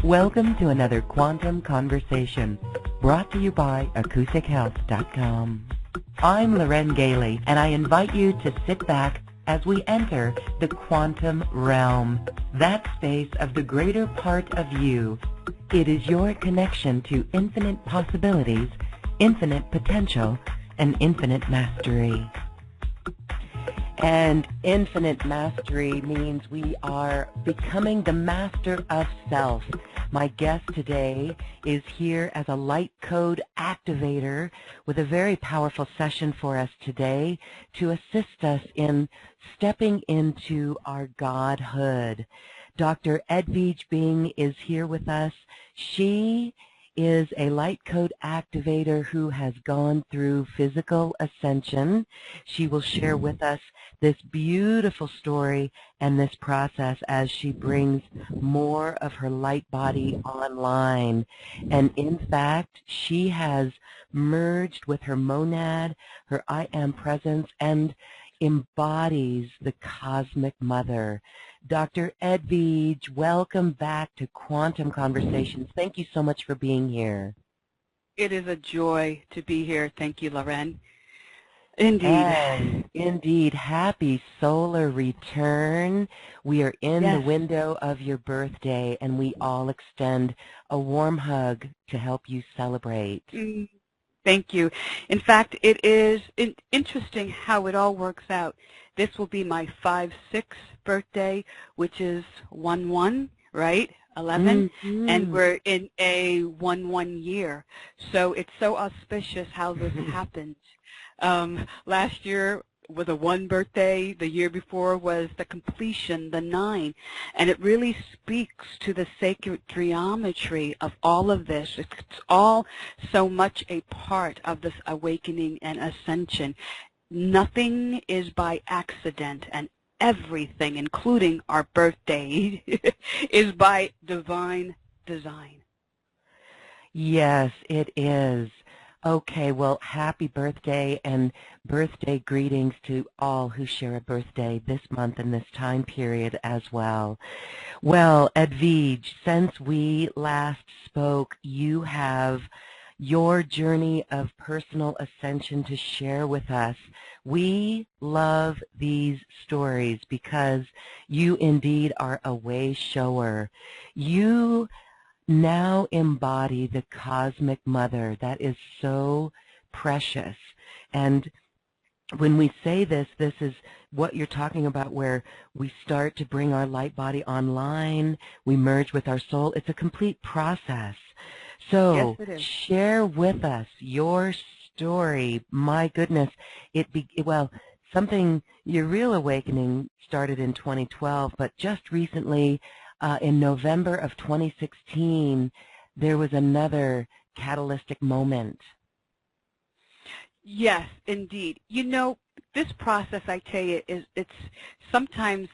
Welcome to another Quantum Conversation, brought to you by AcousticHealth.com. I'm Loren Gailey, and I invite you to sit back as we enter the quantum realm, that space of the greater part of you. It is your connection to infinite possibilities, infinite potential, and infinite mastery. And infinite mastery means we are becoming the master of self. My guest today is here as a light code activator with a very powerful session for us today to assist us in stepping into our Godhood. Dr. Edwige Bingue is here with us. She is a light code activator who has gone through physical ascension. She will share with us this beautiful story and this process as she brings more of her light body online. And in fact, she has merged with her monad, her I am presence, and embodies the cosmic mother. Dr. Edwige, welcome back to Quantum Conversations. Thank you so much for being here. It is a joy to be here. Thank you, Loren. Indeed. And indeed, happy solar return. We are in the window of your birthday, and we all extend a warm hug to help you celebrate. Thank you. In fact, it is interesting how it all works out. This will be my 5/6 birthday, which is 1/1, right? 11, and we're in a 1/1 year. So it's so auspicious how this happened. Last year was a 1 birthday. The year before was the completion, the 9. And it really speaks to the sacred geometry of all of this. It's all so much a part of this awakening and ascension. Nothing is by accident, and everything, including our birthday, is by divine design. Yes, it is. Okay, well, happy birthday and birthday greetings to all who share a birthday this month and this time period as well. Well, Edwige, since we last spoke, you have your journey of personal ascension to share with us. We love these stories because you indeed are a way shower. You now embody the cosmic mother. That is so precious. And when we say this, this is what you're talking about, where we start to bring our light body online, we merge with our soul. It's a complete process. So share with us your story. My goodness, your real awakening started in 2012, but just recently, in November of 2016, there was another catalytic moment. Yes, indeed. You know, this process, I tell you, it's sometimes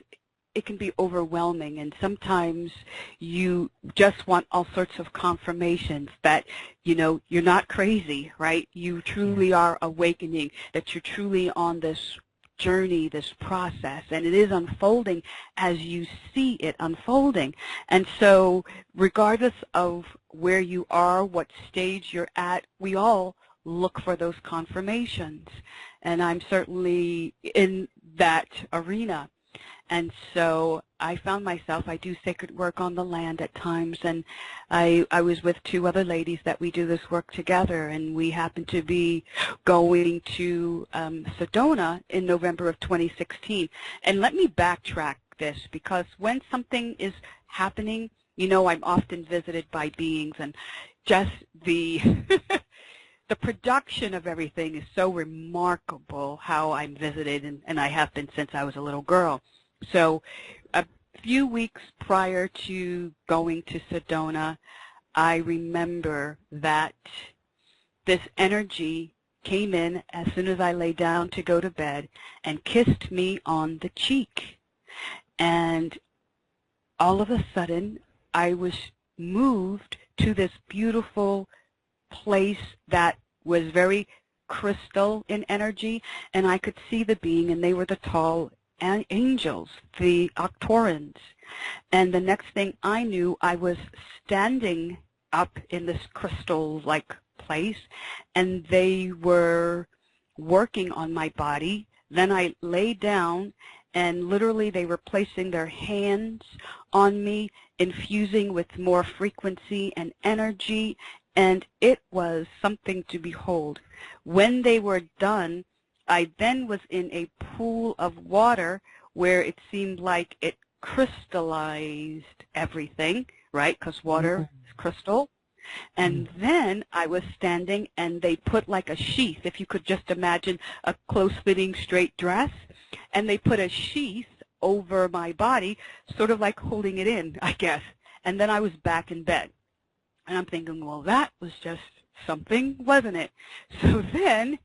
it can be overwhelming, and sometimes you just want all sorts of confirmations that, you know, you're not crazy, right? You truly are awakening, that you're truly on this journey, this process, and it is unfolding as you see it unfolding. And so regardless of where you are, what stage you're at, we all look for those confirmations. And I'm certainly in that arena. And so I found myself, I do sacred work on the land at times, and I was with 2 other ladies that we do this work together, and we happened to be going to Sedona in November of 2016. And let me backtrack this, because when something is happening, you know, I'm often visited by beings, and just the the production of everything is so remarkable how I'm visited, and I have been since I was a little girl. So a few weeks prior to going to Sedona, I remember that this energy came in as soon as I lay down to go to bed and kissed me on the cheek. And all of a sudden, I was moved to this beautiful place that was very crystal in energy, and I could see the being, and they were the tall angels, the Octorans. And the next thing I knew, I was standing up in this crystal-like place, and they were working on my body. Then I lay down, and literally they were placing their hands on me, infusing with more frequency and energy, and it was something to behold. When they were done, I then was in a pool of water where it seemed like it crystallized everything, right, because water is crystal. And then I was standing, and they put like a sheath, if you could just imagine a close-fitting straight dress, and they put a sheath over my body, sort of like holding it in, I guess. And then I was back in bed. And I'm thinking, well, that was just something, wasn't it? So then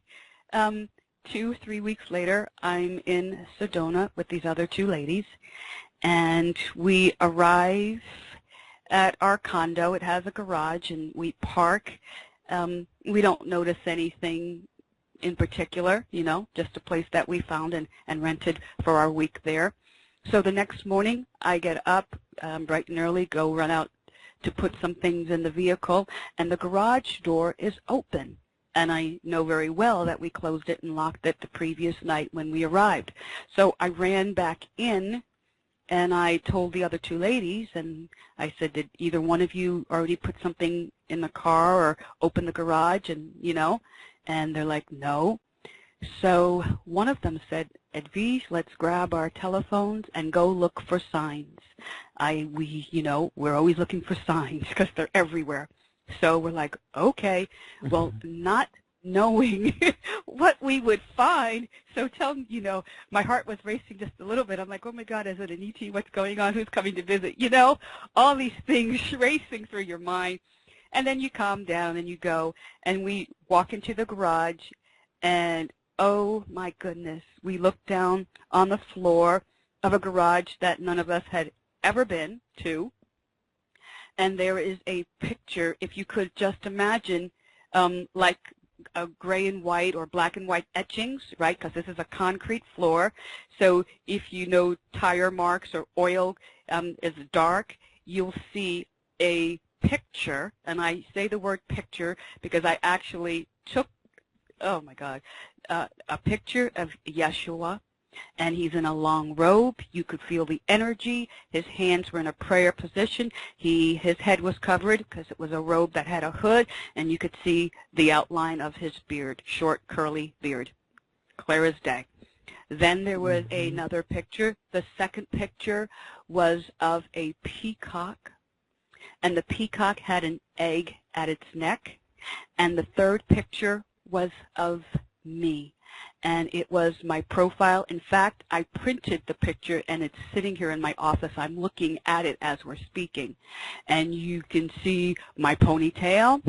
2 or 3 weeks later, I'm in Sedona with these other two ladies, and we arrive at our condo. It has a garage, and we park. We don't notice anything in particular, you know, just a place that we found and rented for our week there. So the next morning, I get up bright and early, go run out to put some things in the vehicle, and the garage door is open. And I know very well that we closed it and locked it the previous night when we arrived. So I ran back in, and I told the other two ladies, and I said, did either one of you already put something in the car or open the garage? And, you know, and they're like, no. So one of them said, Edwige, let's grab our telephones and go look for signs. We're always looking for signs because they're everywhere. So we're like, okay, well, not knowing what we would find. So my heart was racing just a little bit. I'm like, oh my God, is it an ET? What's going on? Who's coming to visit? You know, all these things racing through your mind. And then you calm down and you go, and we walk into the garage, and oh my goodness, we look down on the floor of a garage that none of us had ever been to. And there is a picture, if you could just imagine, like a gray and white or black and white etchings, right, because this is a concrete floor. So if you know tire marks or oil is dark, you'll see a picture, and I say the word picture because I actually took, oh my God, a picture of Yeshua, and he's in a long robe. You could feel the energy. His hands were in a prayer position. His head was covered because it was a robe that had a hood, and you could see the outline of his beard, short, curly beard, clear as day. Then there was another picture. The second picture was of a peacock, and the peacock had an egg at its neck. And the third picture was of me, and it was my profile. In fact, I printed the picture, and it's sitting here in my office. I'm looking at it as we're speaking, and you can see my ponytail.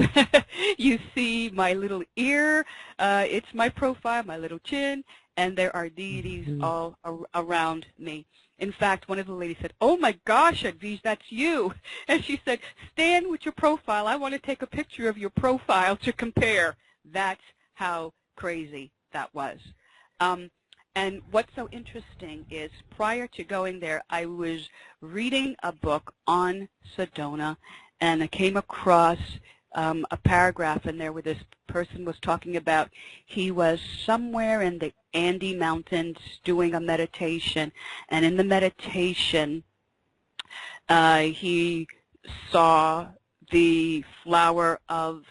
You see my little ear. It's my profile, my little chin, and there are deities all around me. In fact, one of the ladies said, oh my gosh, Edwige, that's you. And she said, stand with your profile. I want to take a picture of your profile to compare. That's how crazy that was. And what's so interesting is prior to going there, I was reading a book on Sedona, and I came across a paragraph in there where this person was talking about he was somewhere in the Andes Mountains doing a meditation, and in the meditation he saw the flower of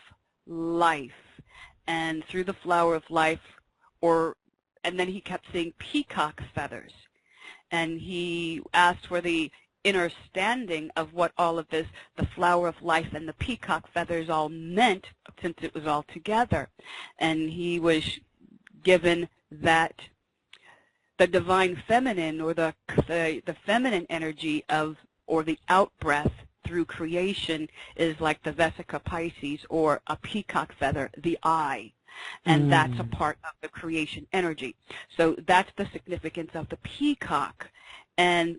life, and through the flower of life, and then he kept seeing peacock feathers, and he asked for the understanding of what all of this, the flower of life and the peacock feathers all meant, since it was all together. And he was given that the divine feminine, or the feminine energy of, or the out-breath through creation, is like the Vesica Pisces, or a peacock feather, the eye. And that's a part of the creation energy. So that's the significance of the peacock. And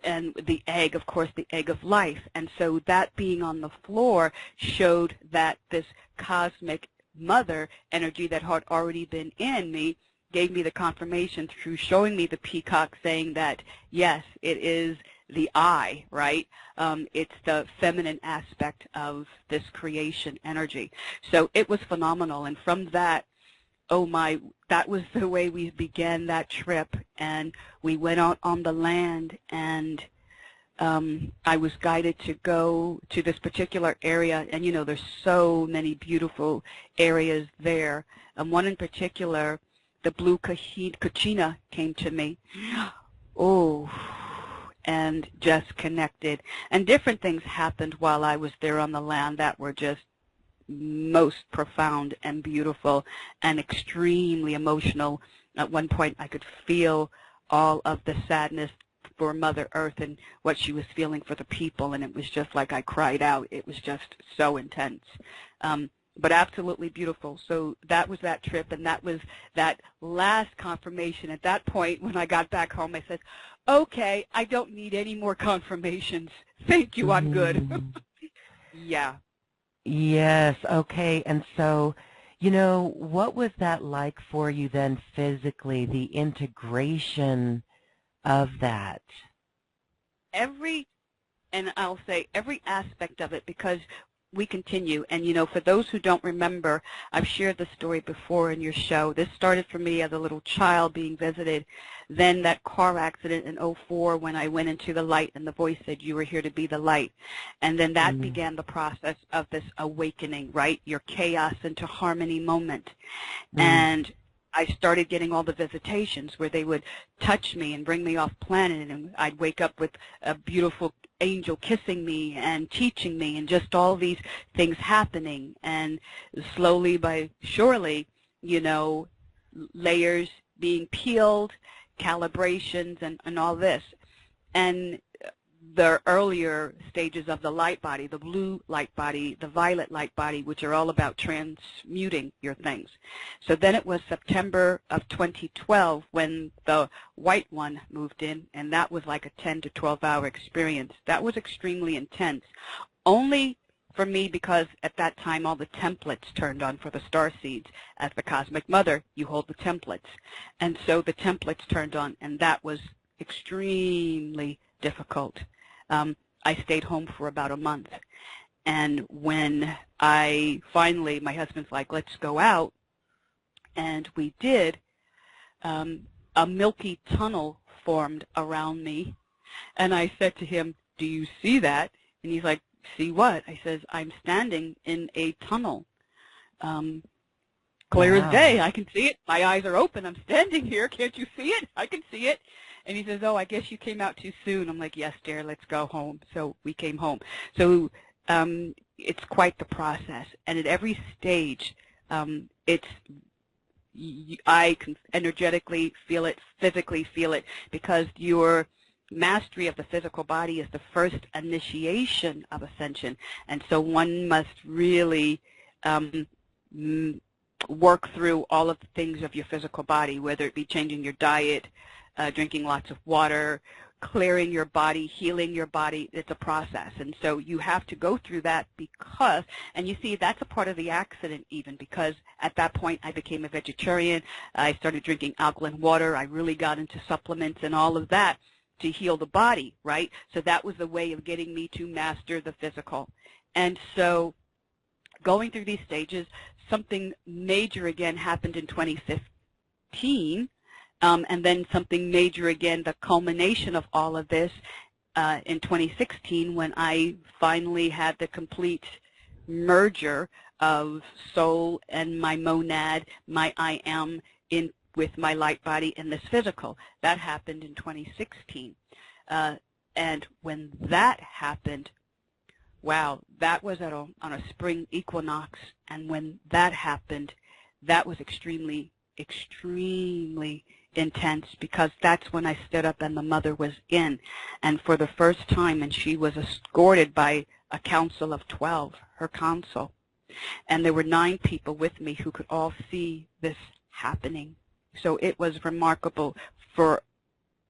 the egg, of course, the egg of life. And so that being on the floor showed that this cosmic mother energy that had already been in me gave me the confirmation through showing me the peacock, saying that, yes, it is the I, right? It's the feminine aspect of this creation energy. So it was phenomenal. And from that, oh my, that was the way we began that trip. And we went out on the land, and I was guided to go to this particular area. And, you know, there's so many beautiful areas there. And one in particular, the blue kachina came to me. Oh, and just connected. And different things happened while I was there on the land that were just most profound and beautiful and extremely emotional. At one point, I could feel all of the sadness for Mother Earth and what she was feeling for the people, and it was just like I cried out. It was just so intense. But absolutely beautiful. So that was that trip, and that was that last confirmation. At that point, when I got back home, I said, okay, I don't need any more confirmations. Thank you, I'm good. Yeah. Yes, okay. And so, you know, what was that like for you then physically, the integration of that? And I'll say every aspect of it, because we continue. And, you know, for those who don't remember, I've shared the story before in your show. This started for me as a little child being visited. Then that car accident in '04 when I went into the light and the voice said, you were here to be the light. And then that began the process of this awakening, right? Your chaos into harmony moment. And I started getting all the visitations where they would touch me and bring me off planet, and I'd wake up with a beautiful angel kissing me and teaching me, and just all these things happening. And slowly but surely, you know, layers being peeled, calibrations, and all this. And the earlier stages of the light body, the blue light body, the violet light body, which are all about transmuting your things. So then it was September of 2012 when the white one moved in, and that was like a 10 to 12-hour experience. That was extremely intense, only for me because at that time all the templates turned on for the star seeds. As the Cosmic Mother, you hold the templates. And so the templates turned on, and that was extremely difficult. I stayed home for about a month. And when I finally, my husband's like, let's go out, and we did, a milky tunnel formed around me. And I said to him, do you see that? And he's like, see what? I says, I'm standing in a tunnel. Clear as day. I can see it. My eyes are open. I'm standing here. Can't you see it? I can see it. And he says, oh, I guess you came out too soon. I'm like, yes, dear, let's go home. So we came home. So it's quite the process. And at every stage, I can energetically feel it, physically feel it, because your mastery of the physical body is the first initiation of ascension. And so one must really work through all of the things of your physical body, whether it be changing your diet, drinking lots of water, clearing your body, healing your body. It's a process. And so you have to go through that because, and you see, that's a part of the accident even, because at that point I became a vegetarian. I started drinking alkaline water. I really got into supplements and all of that to heal the body, right? So that was the way of getting me to master the physical. And so going through these stages, something major again happened in 2015. And then something major again, the culmination of all of this in 2016 when I finally had the complete merger of soul and my monad, my I am, in with my light body in this physical. That happened in 2016. And when that happened, wow, that was on a spring equinox. And when that happened, that was extremely, extremely intense, because that's when I stood up and the mother was in. And for the first time, and she was escorted by a council of 12, her council. And there were 9 people with me who could all see this happening. So it was remarkable for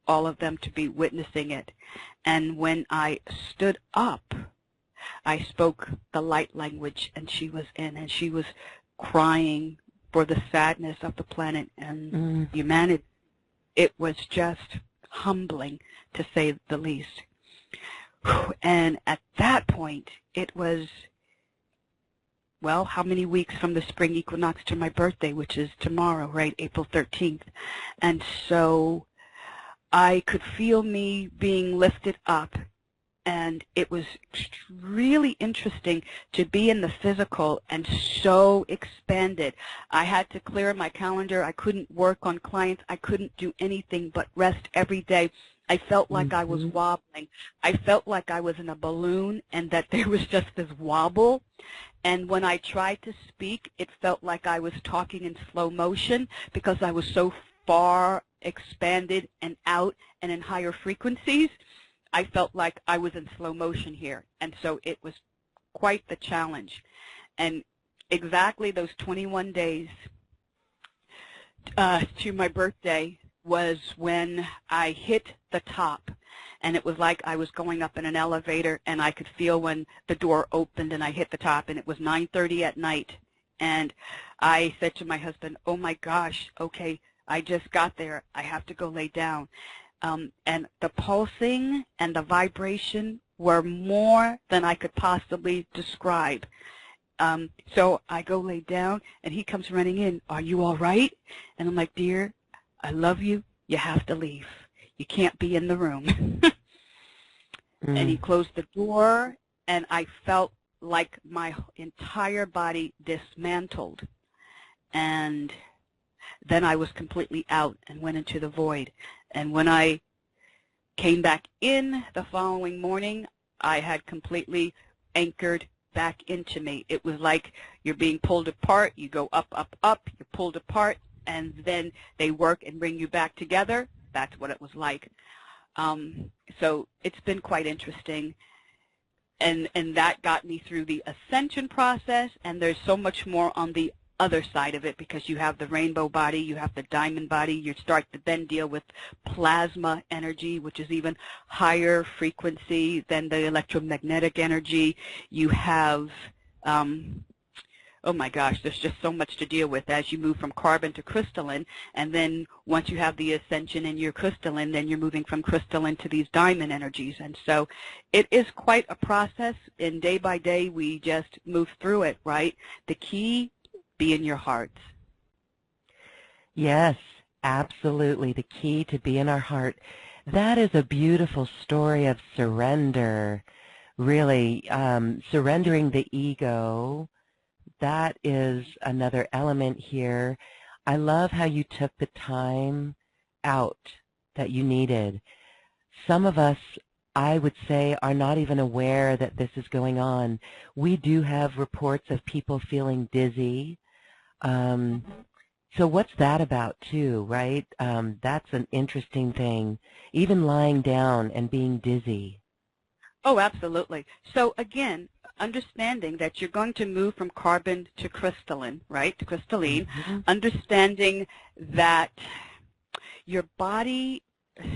all of them to be witnessing it. And when I stood up, I spoke the light language, and she was in, and she was crying for the sadness of the planet and humanity. It was just humbling, to say the least. And at that point, it was, well, how many weeks from the spring equinox to my birthday, which is tomorrow, right, April 13th. And so I could feel me being lifted up, and it was really interesting to be in the physical and so expanded. I had to clear my calendar. I couldn't work on clients. I couldn't do anything but rest every day. I felt like I was wobbling. I felt like I was in a balloon and that there was just this wobble. And when I tried to speak, it felt like I was talking in slow motion because I was so far expanded and out and in higher frequencies. I felt like I was in slow motion here. And so it was quite the challenge. And exactly those 21 days to my birthday was when I hit the top. And it was like I was going up in an elevator, and I could feel when the door opened and I hit the top, and it was 9:30 at night. And I said to my husband, oh my gosh, okay, I just got there. I have to go lay down. And the pulsing and the vibration were more than I could possibly describe. So I go lay down, and he comes running in. Are you all right? And I'm like, dear, I love you. You have to leave. You can't be in the room. And he closed the door, and I felt like my entire body dismantled. And then I was completely out and went into the void. And when I came back in the following morning, I had completely anchored back into me. It was like you're being pulled apart. You go up, up, up. You're pulled apart, and then they work and bring you back together. That's what it was like. So it's been quite interesting. And that got me through the ascension process, and there's so much more on the other side of it, because you have the rainbow body, you have the diamond body, you start to then deal with plasma energy, which is even higher frequency than the electromagnetic energy. You have, oh my gosh, there's just so much to deal with as you move from carbon to crystalline, and then once you have the ascension and you're crystalline, then you're moving from crystalline to these diamond energies. And so it is quite a process, and day by day we just move through it, right? The key, be in your hearts. Yes, absolutely. The key to be in our heart. That is a beautiful story of surrender, really. Surrendering the ego, that is another element here. I love how you took the time out that you needed. Some of us, I would say, are not even aware that this is going on. We do have reports of people feeling dizzy. So what's that about too, right? That's an interesting thing, even lying down and being dizzy. Oh, absolutely. So again, understanding that you're going to move from carbon to crystalline, right, to crystalline, understanding that your body,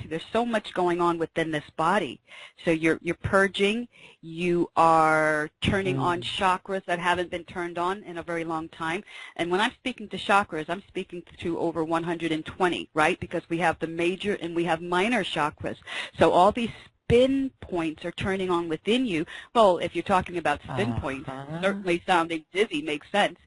there's so much going on within this body. So you're purging, you are turning on chakras that haven't been turned on in a very long time. And when I'm speaking to chakras, I'm speaking to over 120, right? Because we have the major and we have minor chakras. So all these spin points are turning on within you. Well, if you're talking about spin points, certainly sounding dizzy makes sense.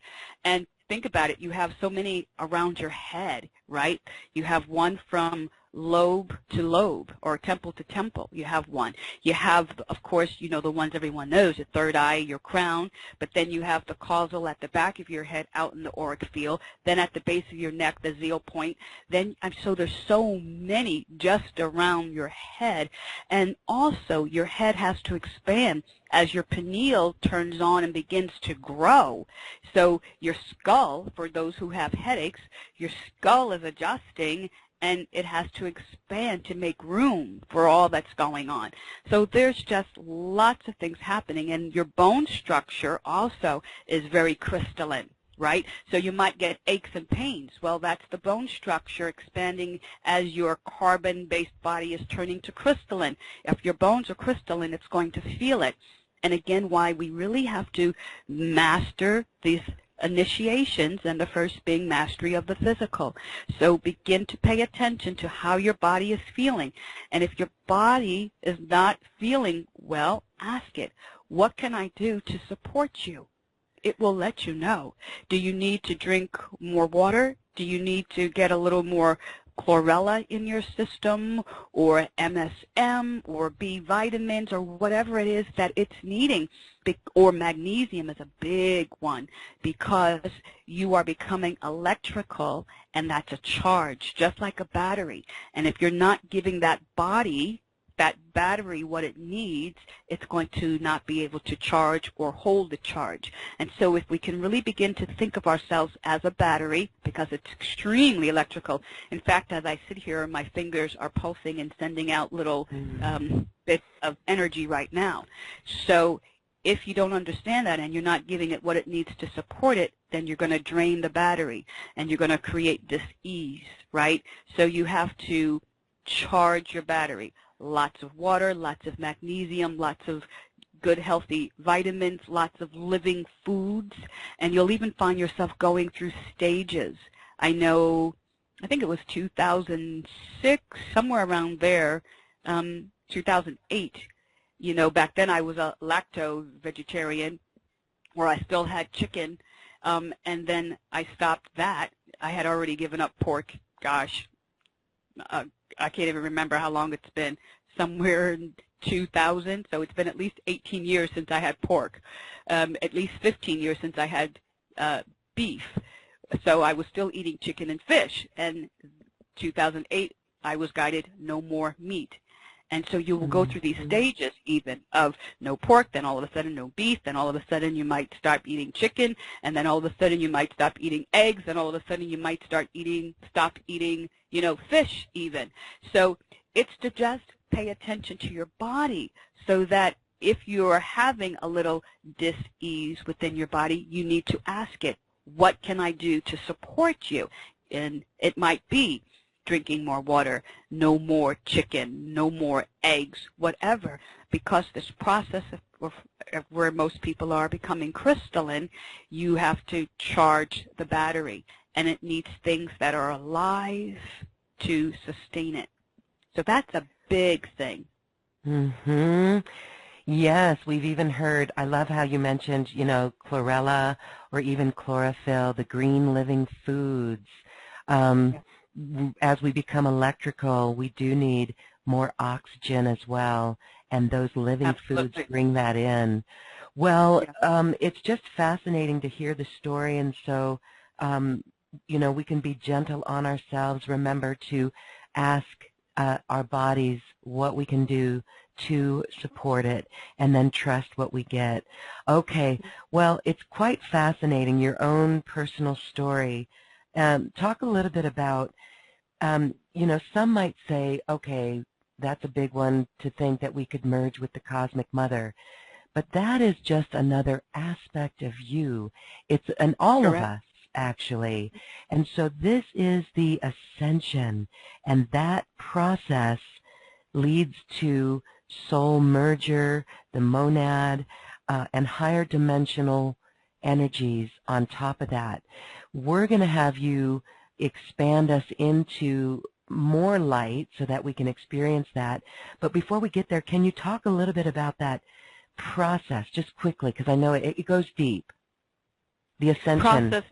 And think about it, you have so many around your head, right? You have one from lobe to lobe, or temple to temple. You have one. You have, of course, you know, the ones everyone knows, your third eye, your crown, but then you have the causal at the back of your head out in the auric field, then at the base of your neck, the zeal point. Then, so there's so many just around your head. And also, your head has to expand as your pineal turns on and begins to grow. So your skull, for those who have headaches, your skull is adjusting, and it has to expand to make room for all that's going on. So there's just lots of things happening, and your bone structure also is very crystalline, right? So you might get aches and pains. Well, that's the bone structure expanding as your carbon-based body is turning to crystalline. If your bones are crystalline, it's going to feel it. And again, why we really have to master these initiations, and the first being mastery of the physical. So begin to pay attention to how your body is feeling. And if your body is not feeling well, ask it, what can I do to support you? It will let you know. Do you need to drink more water? Do you need to get a little more chlorella in your system, or MSM, or B vitamins, or whatever it is that it's needing? Or magnesium is a big one, because you are becoming electrical, and that's a charge, just like a battery. And if you're not giving that battery what it needs, it's going to not be able to charge or hold the charge. And so if we can really begin to think of ourselves as a battery, because it's extremely electrical. In fact, as I sit here, my fingers are pulsing and sending out little bits of energy right now. So if you don't understand that and you're not giving it what it needs to support it, then you're going to drain the battery and you're going to create dis-ease, right? So you have to charge your battery. Lots of water, lots of magnesium, lots of good healthy vitamins, lots of living foods, and you'll even find yourself going through stages. I know, I think it was 2006, somewhere around there, 2008. You know, back then I was a lacto vegetarian, where I still had chicken, and then I stopped that. I had already given up pork, gosh, I can't even remember how long it's been, somewhere in 2000, so it's been at least 18 years since I had pork, at least 15 years since I had beef. So I was still eating chicken and fish, and 2008 I was guided no more meat. And so you will go through these stages even of no pork, then all of a sudden no beef, then all of a sudden you might stop eating chicken, and then all of a sudden you might stop eating eggs, and all of a sudden you might stop eating, you know, fish even. So it's to just pay attention to your body, so that if you're having a little dis-ease within your body, you need to ask it, what can I do to support you? And it might be drinking more water, no more chicken, no more eggs, whatever, because this process of where most people are becoming crystalline, you have to charge the battery, and it needs things that are alive to sustain it. So that's a big thing. Yes, we've even heard, I love how you mentioned, you know, chlorella or even chlorophyll, the green living foods. As we become electrical, we do need more oxygen as well, and those living foods bring that in. Well, it's just fascinating to hear the story, and so, you know, we can be gentle on ourselves. Remember to ask our bodies what we can do to support it, and then trust what we get. Okay, well, it's quite fascinating, your own personal story. Talk a little bit about, you know, some might say, okay, that's a big one to think that we could merge with the Cosmic Mother, but that is just another aspect of you. It's an all of us, actually. And so this is the Ascension, and that process leads to soul merger, the monad, and higher dimensional energies on top of that. We're going to have you expand us into more light so that we can experience that. But before we get there, can you talk a little bit about that process, just quickly, because I know it goes deep. The Ascension. Process.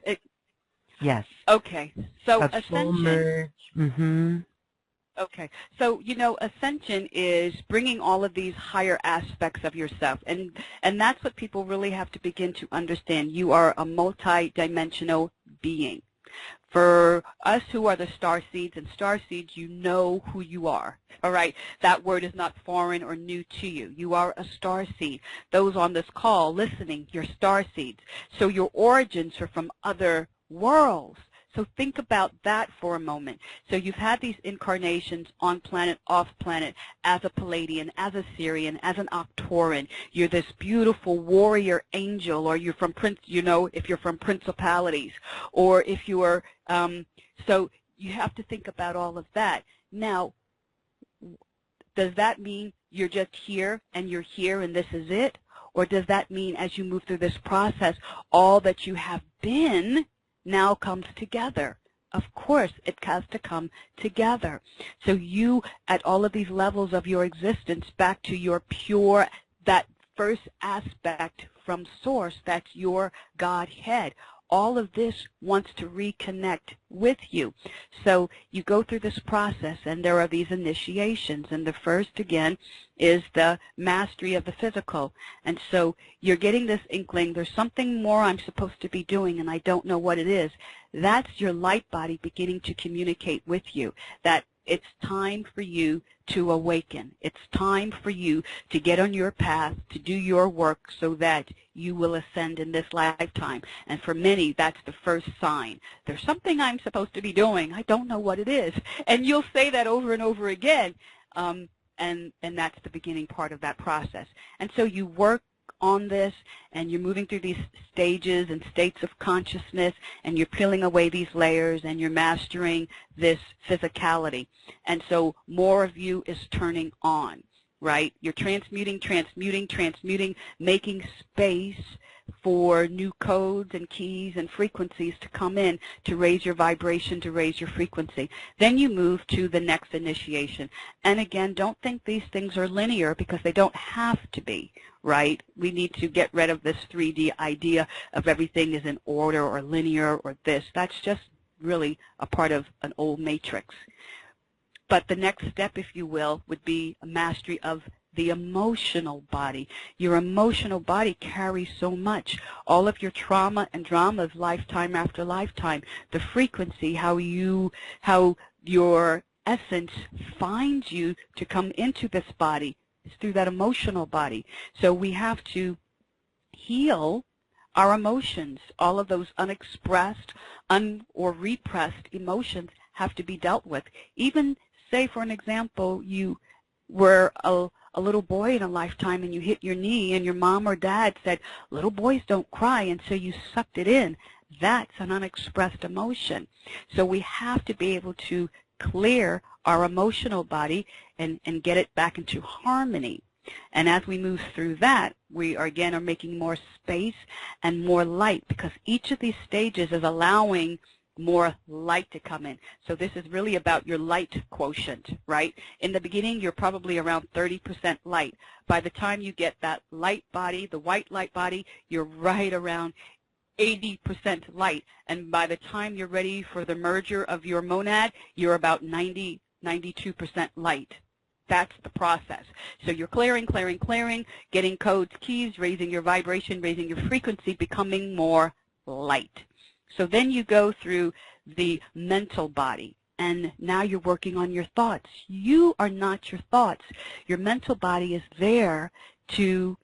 Yes. Okay. So of Ascension. Soul merge. Okay. So, you know, Ascension is bringing all of these higher aspects of yourself. And that's what people really have to begin to understand. You are a multi-dimensional being. For us who are the star seeds and star seeds, you know who you are. All right? That word is not foreign or new to you. You are a star seed. Those on this call listening, you're star seeds. So your origins are from other worlds. So think about that for a moment. So you've had these incarnations on planet, off planet, as a Palladian, as a Syrian, as an Octoran. You're this beautiful warrior angel, or you're from you know, if you're from principalities, or if you are. So you have to think about all of that. Now, does that mean you're just here and you're here and this is it? Or does that mean as you move through this process, all that you have been now comes together? Of course, it has to come together. So you, at all of these levels of your existence, back to your pure, that first aspect from source, that's your Godhead. All of this wants to reconnect with you. So you go through this process, and there are these initiations. And the first, again, is the mastery of the physical. And so you're getting this inkling, there's something more I'm supposed to be doing, and I don't know what it is. That's your light body beginning to communicate with you, that it's time for you to awaken. It's time for you to get on your path, to do your work so that you will ascend in this lifetime. And for many, that's the first sign. There's something I'm supposed to be doing. I don't know what it is. And you'll say that over and over again. And that's the beginning part of that process. And so you work on this, and you're moving through these stages and states of consciousness, and you're peeling away these layers, and you're mastering this physicality. And so more of you is turning on, right? You're transmuting, making space for new codes and keys and frequencies to come in to raise your vibration, to raise your frequency. Then you move to the next initiation. And again, don't think these things are linear, because they don't have to be, right? We need to get rid of this 3D idea of everything is in order or linear or this. That's just really a part of an old matrix. But the next step, if you will, would be a mastery of the emotional body. Your emotional body carries so much. All of your trauma and drama of lifetime after lifetime, the frequency, how your essence finds you to come into this body is through that emotional body. So we have to heal our emotions. All of those unexpressed or repressed emotions have to be dealt with. Even, say, for an example, you were a little boy in a lifetime and you hit your knee, and your mom or dad said, little boys don't cry, and so you sucked it in. That's an unexpressed emotion. So we have to be able to clear our emotional body and get it back into harmony. And as we move through that, we are making more space and more light, because each of these stages is allowing more light to come in. So this is really about your light quotient, right? In the beginning, you're probably around 30% light. By the time you get that light body, the white light body, you're right around 80% light. And by the time you're ready for the merger of your monad, you're about 92% light. That's the process. So you're clearing, getting codes, keys, raising your vibration, raising your frequency, becoming more light. So then you go through the mental body, and now you're working on your thoughts. You are not your thoughts. Your mental body is there to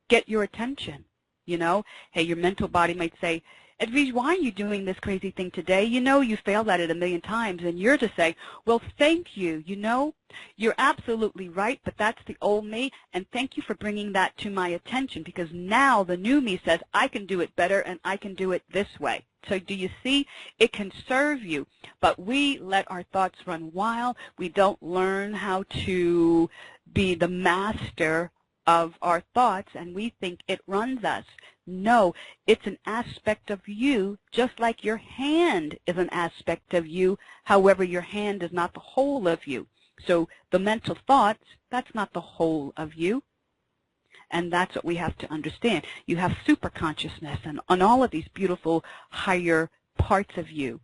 get your attention. You know, hey, your mental body might say, Edwige, why are you doing this crazy thing today? You know you failed at it a million times, and you're to say, well, thank you. You know, you're absolutely right, but that's the old me, and thank you for bringing that to my attention, because now the new me says, I can do it better, and I can do it this way. So do you see? It can serve you, but we let our thoughts run wild. We don't learn how to be the master of our thoughts, and we think it runs us. No, it's an aspect of you, just like your hand is an aspect of you. However, your hand is not the whole of you. So the mental thoughts, that's not the whole of you. And that's what we have to understand. You have super consciousness and on all of these beautiful higher parts of you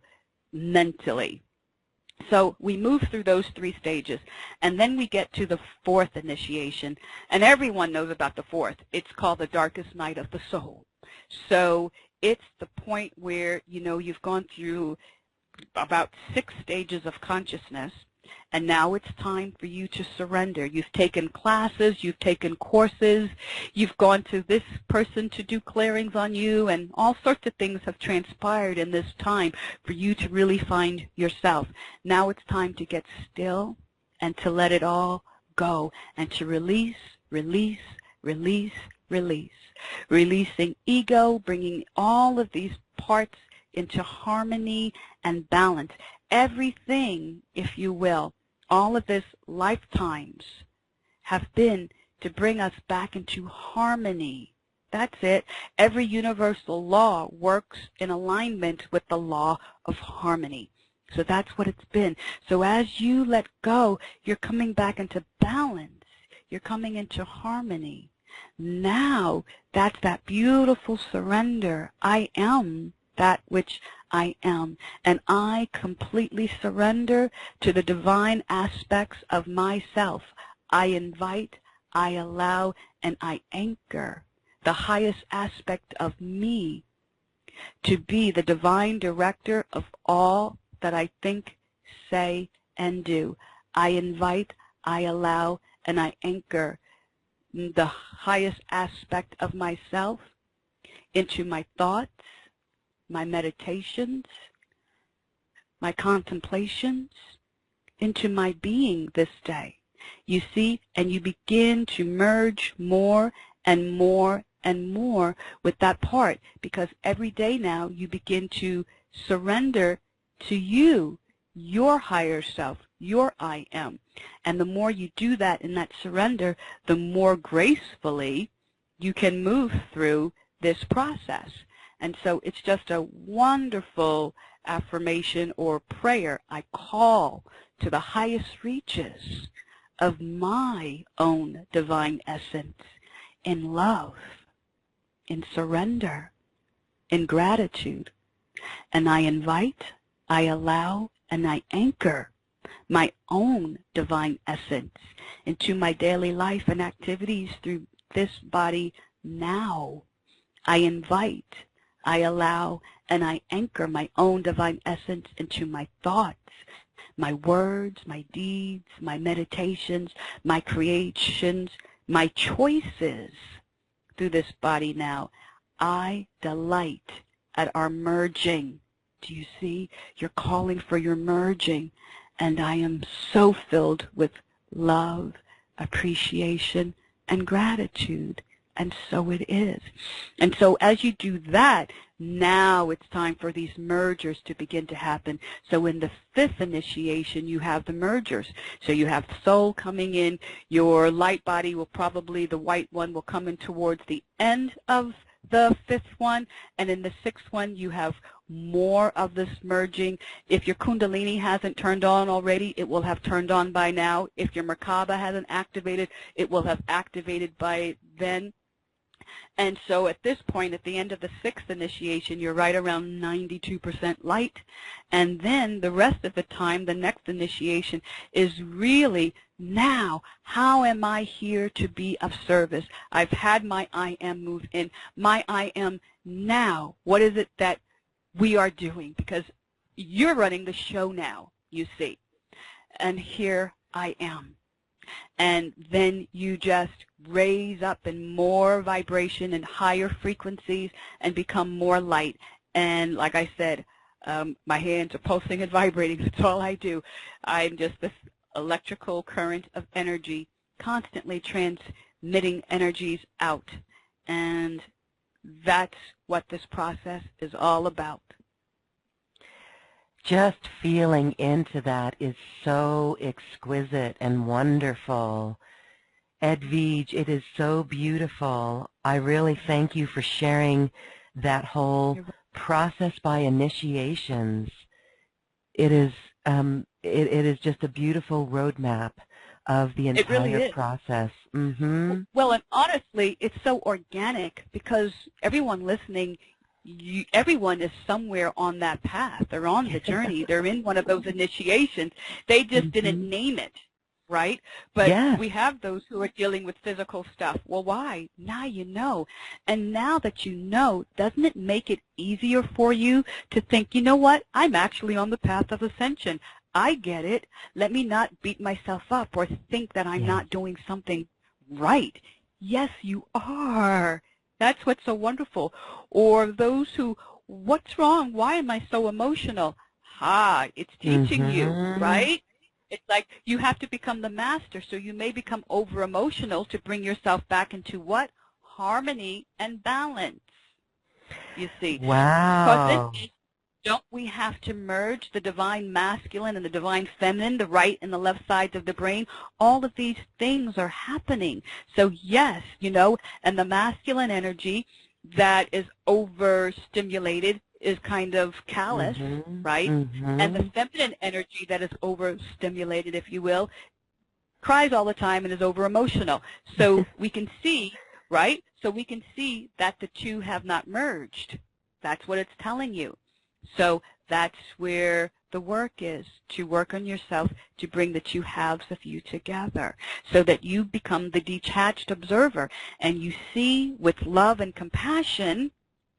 mentally. So we move through those 3 stages, and then we get to the 4th initiation, and everyone knows about the 4th. It's called the darkest night of the soul. So it's the point where, you know, you've gone through about 6 stages of consciousness, and now it's time for you to surrender. You've taken classes, you've taken courses, you've gone to this person to do clearings on you, and all sorts of things have transpired in this time for you to really find yourself. Now it's time to get still and to let it all go and to release, release, release, release. Releasing ego, bringing all of these parts into harmony and balance. Everything, if you will, all of this lifetimes have been to bring us back into harmony. That's it. Every universal law works in alignment with the law of harmony. So that's what it's been. So as you let go, you're coming back into balance. You're coming into harmony. Now, that's that beautiful surrender. I am that which I am. And I completely surrender to the divine aspects of myself. I invite, I allow, and I anchor the highest aspect of me to be the divine director of all that I think, say, and do. I invite, I allow, and I anchor the highest aspect of myself into my thoughts, my meditations, my contemplations, into my being this day. You see, and you begin to merge more and more and more with that part, because every day now you begin to surrender to you, your higher self, your I am. And the more you do that in that surrender, the more gracefully you can move through this process. And so it's just a wonderful affirmation or prayer. I call to the highest reaches of my own divine essence in love, in surrender, in gratitude. And I invite, I allow, and I anchor my own divine essence into my daily life and activities through this body now. I invite, I allow, and I anchor my own divine essence into my thoughts, my words, my deeds, my meditations, my creations, my choices through this body now. I delight at our merging. Do you see? You're calling for your merging. And I am so filled with love, appreciation, and gratitude. And so it is. And so as you do that, now it's time for these mergers to begin to happen. So in the fifth initiation, you have the mergers. So you have soul coming in. Your light body will probably, the white one, will come in towards the end of the fifth one. And in the sixth one, you have more of this merging. If your Kundalini hasn't turned on already, it will have turned on by now. If your Merkaba hasn't activated, it will have activated by then. And so at this point, at the end of the sixth initiation, you're right around 92% light. And then the rest of the time, the next initiation is really, now, how am I here to be of service? I've had my I am move in. My I am now. What is it that we are doing? Because you're running the show now, you see. And here I am. And then you just raise up in more vibration and higher frequencies and become more light. And like I said, my hands are pulsing and vibrating. That's all I do. I'm just this electrical current of energy, constantly transmitting energies out. And that's what this process is all about. Just feeling into that is so exquisite and wonderful. Edwige, it is so beautiful. I really thank you for sharing that whole process by initiations. It is just a beautiful roadmap of the entire really process. Mm-hmm. Well, and honestly, it's so organic because everyone listening, everyone is somewhere on that path. They're on the journey. They're in one of those initiations. They just didn't name it, right? But we have those who are dealing with physical stuff. Well, why? Now you know. And now that you know, doesn't it make it easier for you to think, you know what? I'm actually on the path of ascension. I get it. Let me not beat myself up or think that I'm not doing something right. Yes, you are. That's what's so wonderful. Or those who, what's wrong? Why am I so emotional? It's teaching you, right? It's like you have to become the master, so you may become over-emotional to bring yourself back into what? Harmony and balance, you see. Wow. Don't we have to merge the divine masculine and the divine feminine, the right and the left sides of the brain? All of these things are happening. So yes, and the masculine energy that is overstimulated is kind of callous, right? And the feminine energy that is overstimulated, if you will, cries all the time and is over-emotional. So we can see, right? So we can see that the two have not merged. That's what it's telling you. So that's where the work is, to work on yourself, to bring the two halves of you together so that you become the detached observer and you see with love and compassion,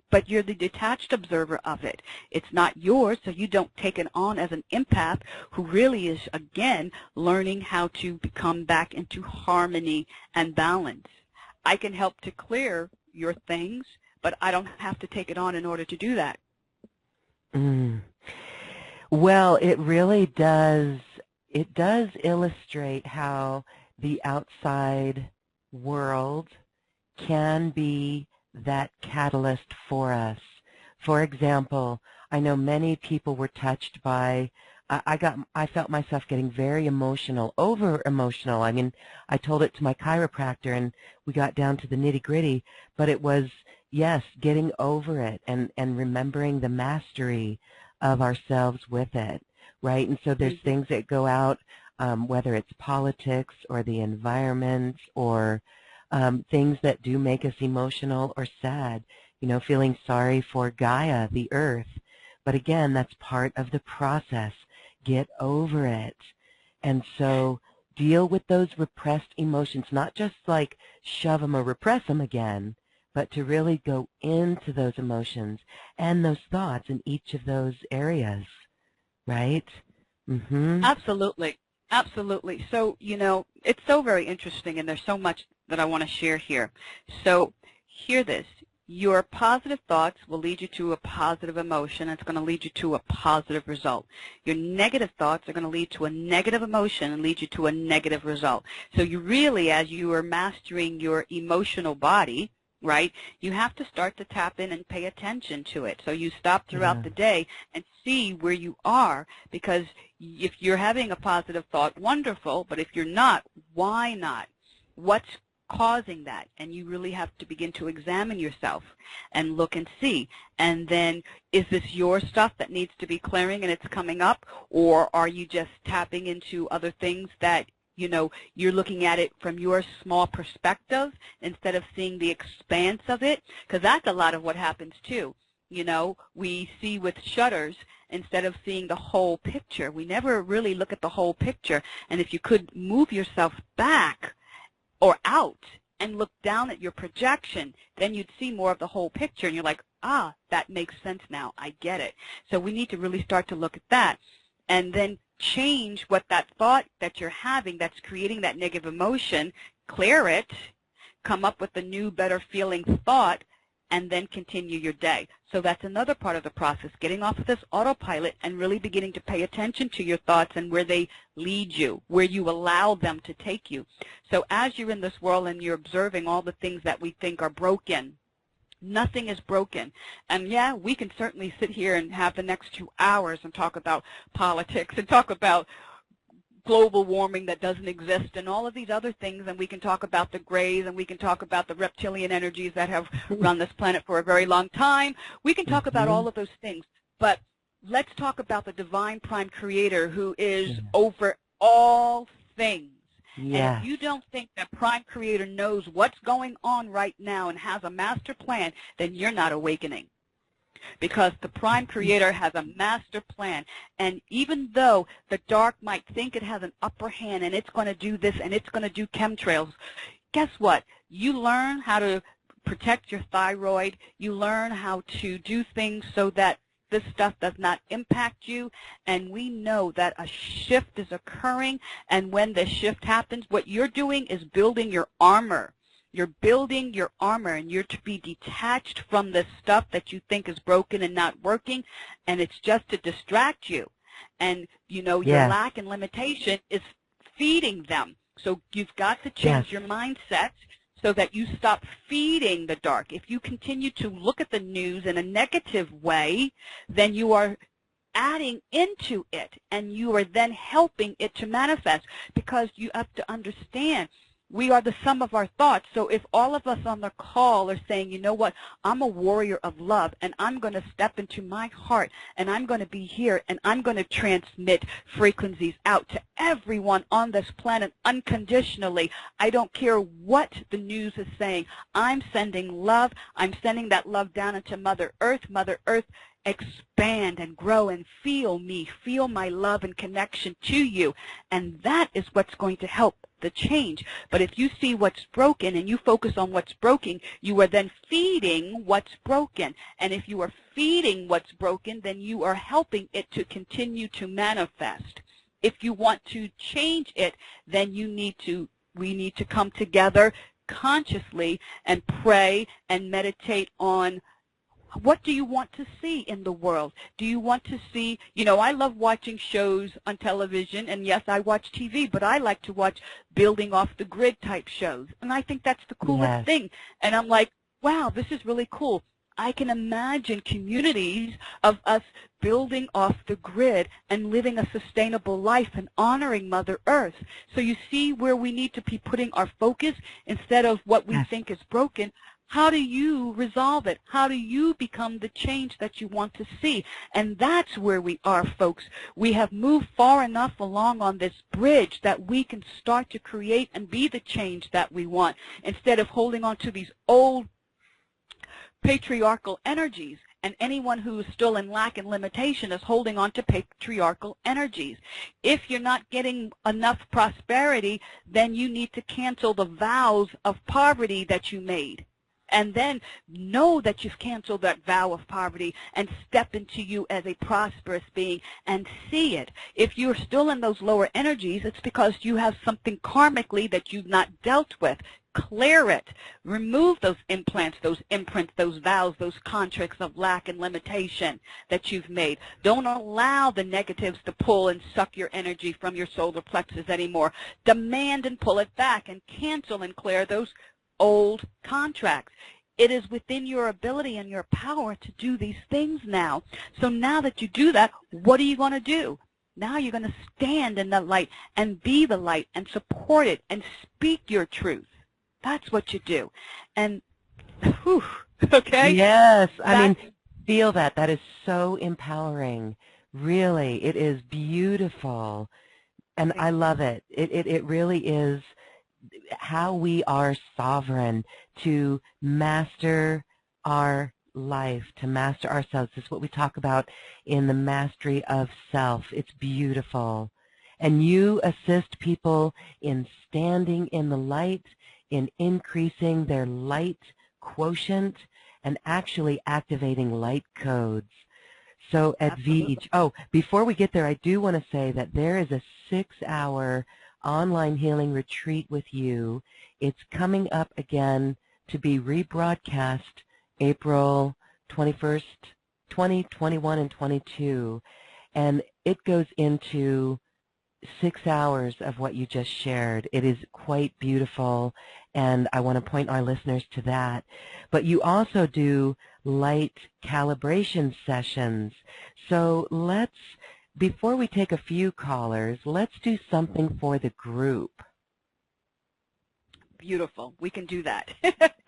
but you're the detached observer of it. It's not yours, so you don't take it on as an empath who really is, again, learning how to come back into harmony and balance. I can help to clear your things, but I don't have to take it on in order to do that. Well, it really does. It does illustrate how the outside world can be that catalyst for us. For example, I know many people were touched by, I felt myself getting very emotional, over-emotional. I mean, I told it to my chiropractor and we got down to the nitty-gritty, but it was, yes, getting over it and remembering the mastery of ourselves with it, right? And so there's things that go out, whether it's politics or the environment or things that do make us emotional or sad, feeling sorry for Gaia, the earth. But again, that's part of the process. Get over it. And so deal with those repressed emotions, not just like shove them or repress them again, but to really go into those emotions and those thoughts in each of those areas, right? Absolutely. Absolutely. So, it's so very interesting, and there's so much that I want to share here. So hear this. Your positive thoughts will lead you to a positive emotion. It's going to lead you to a positive result. Your negative thoughts are going to lead to a negative emotion and lead you to a negative result. So you really, as you are mastering your emotional body, right, you have to start to tap in and pay attention to it. So you stop throughout the day and see where you are, because if you're having a positive thought, wonderful, but if you're not, why not? What's causing that? And you really have to begin to examine yourself and look and see. And then, is this your stuff that needs to be clearing and it's coming up, or are you just tapping into other things that you're looking at it from your small perspective instead of seeing the expanse of it? Because that's a lot of what happens too. We see with shutters, instead of seeing the whole picture, we never really look at the whole picture. And if you could move yourself back or out and look down at your projection, then you'd see more of the whole picture. And you're like, that makes sense now. I get it. So we need to really start to look at that. And then change what that thought that you're having that's creating that negative emotion, clear it, come up with a new, better feeling thought, and then continue your day. So that's another part of the process, getting off of this autopilot and really beginning to pay attention to your thoughts and where they lead you, where you allow them to take you. So as you're in this world and you're observing all the things that we think are broken, nothing is broken. And yeah, we can certainly sit here and have the next 2 hours and talk about politics and talk about global warming that doesn't exist and all of these other things, and we can talk about the grays and we can talk about the reptilian energies that have run this planet for a very long time. We can talk about all of those things, but let's talk about the divine prime creator who is over all things. And if you don't think that prime creator knows what's going on right now and has a master plan, then you're not awakening. Because the prime creator has a master plan. And even though the dark might think it has an upper hand and it's going to do this and it's going to do chemtrails, guess what? You learn how to protect your thyroid. You learn how to do things so that this stuff does not impact you. And we know that a shift is occurring. And when the shift happens, what you're doing is building your armor. You're building your armor, and you're to be detached from the stuff that you think is broken and not working, and it's just to distract you. And, your lack and limitation is feeding them. So you've got to change your mindset so that you stop feeding the dark. If you continue to look at the news in a negative way, then you are adding into it, and you are then helping it to manifest, because you have to understand we are the sum of our thoughts. So if all of us on the call are saying, you know what, I'm a warrior of love, and I'm going to step into my heart, and I'm going to be here, and I'm going to transmit frequencies out to everyone on this planet unconditionally. I don't care what the news is saying. I'm sending love. I'm sending that love down into Mother Earth. Mother Earth, expand and grow and feel me, feel my love and connection to you. And that is what's going to help the change. But if you see what's broken and you focus on what's broken, you are then feeding what's broken. And if you are feeding what's broken, then you are helping it to continue to manifest. If you want to change it, then we need to come together consciously and pray and meditate on what do you want to see in the world? Do you want to see, I love watching shows on television, and yes, I watch TV, but I like to watch building off the grid type shows, and I think that's the coolest thing. And I'm like, wow, this is really cool. I can imagine communities of us building off the grid and living a sustainable life and honoring Mother Earth. So you see where we need to be putting our focus instead of what we think is broken. How do you resolve it? How do you become the change that you want to see? And that's where we are, folks. We have moved far enough along on this bridge that we can start to create and be the change that we want, instead of holding on to these old patriarchal energies. And anyone who is still in lack and limitation is holding on to patriarchal energies. If you're not getting enough prosperity, then you need to cancel the vows of poverty that you made. And then know that you've canceled that vow of poverty and step into you as a prosperous being and see it. If you're still in those lower energies, it's because you have something karmically that you've not dealt with. Clear it. Remove those implants, those imprints, those vows, those contracts of lack and limitation that you've made. Don't allow the negatives to pull and suck your energy from your solar plexus anymore. Demand and pull it back and cancel and clear those old contracts. It is within your ability and your power to do these things now. So now that you do that, what are you going to do? Now you're going to stand in the light and be the light and support it and speak your truth. That's what you do. And, whew, okay? Yes. I mean, feel that. That is so empowering. Really. It is beautiful. And I love it. It really is how we are sovereign to master our life, to master ourselves. This is what we talk about in the mastery of self. It's beautiful. And you assist people in standing in the light, in increasing their light quotient, and actually activating light codes. So Edwige, before we get there, I do want to say that there is a 6-hour online healing retreat with you. It's coming up again to be rebroadcast April 21st, 2021 and 22. And it goes into 6 hours of what you just shared. It is quite beautiful, and I want to point our listeners to that. But you also do light calibration sessions. So before we take a few callers, let's do something for the group. Beautiful. We can do that.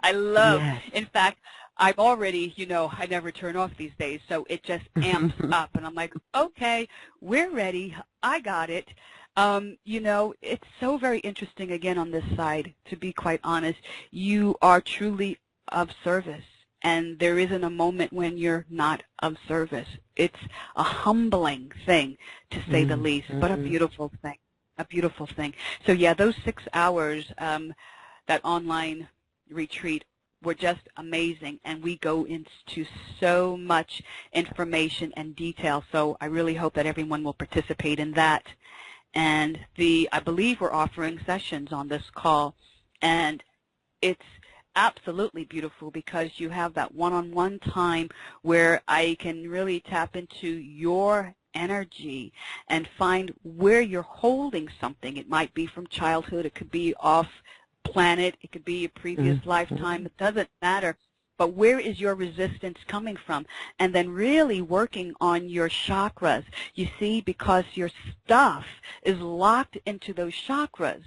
I love, in fact, I'm already, I never turn off these days, so it just amps up. And I'm like, okay, we're ready. I got it. It's so very interesting, again, on this side, to be quite honest. You are truly of service. And there isn't a moment when you're not of service. It's a humbling thing, to say the least, but a beautiful thing, a beautiful thing. So, yeah, those 6 hours, that online retreat, were just amazing, and we go into so much information and detail. So I really hope that everyone will participate in that. And I believe we're offering sessions on this call, and it's absolutely beautiful because you have that one-on-one time where I can really tap into your energy and find where you're holding something. It might be from childhood. It could be off planet. It could be a previous lifetime. It doesn't matter. But where is your resistance coming from? And then really working on your chakras. You see, because your stuff is locked into those chakras,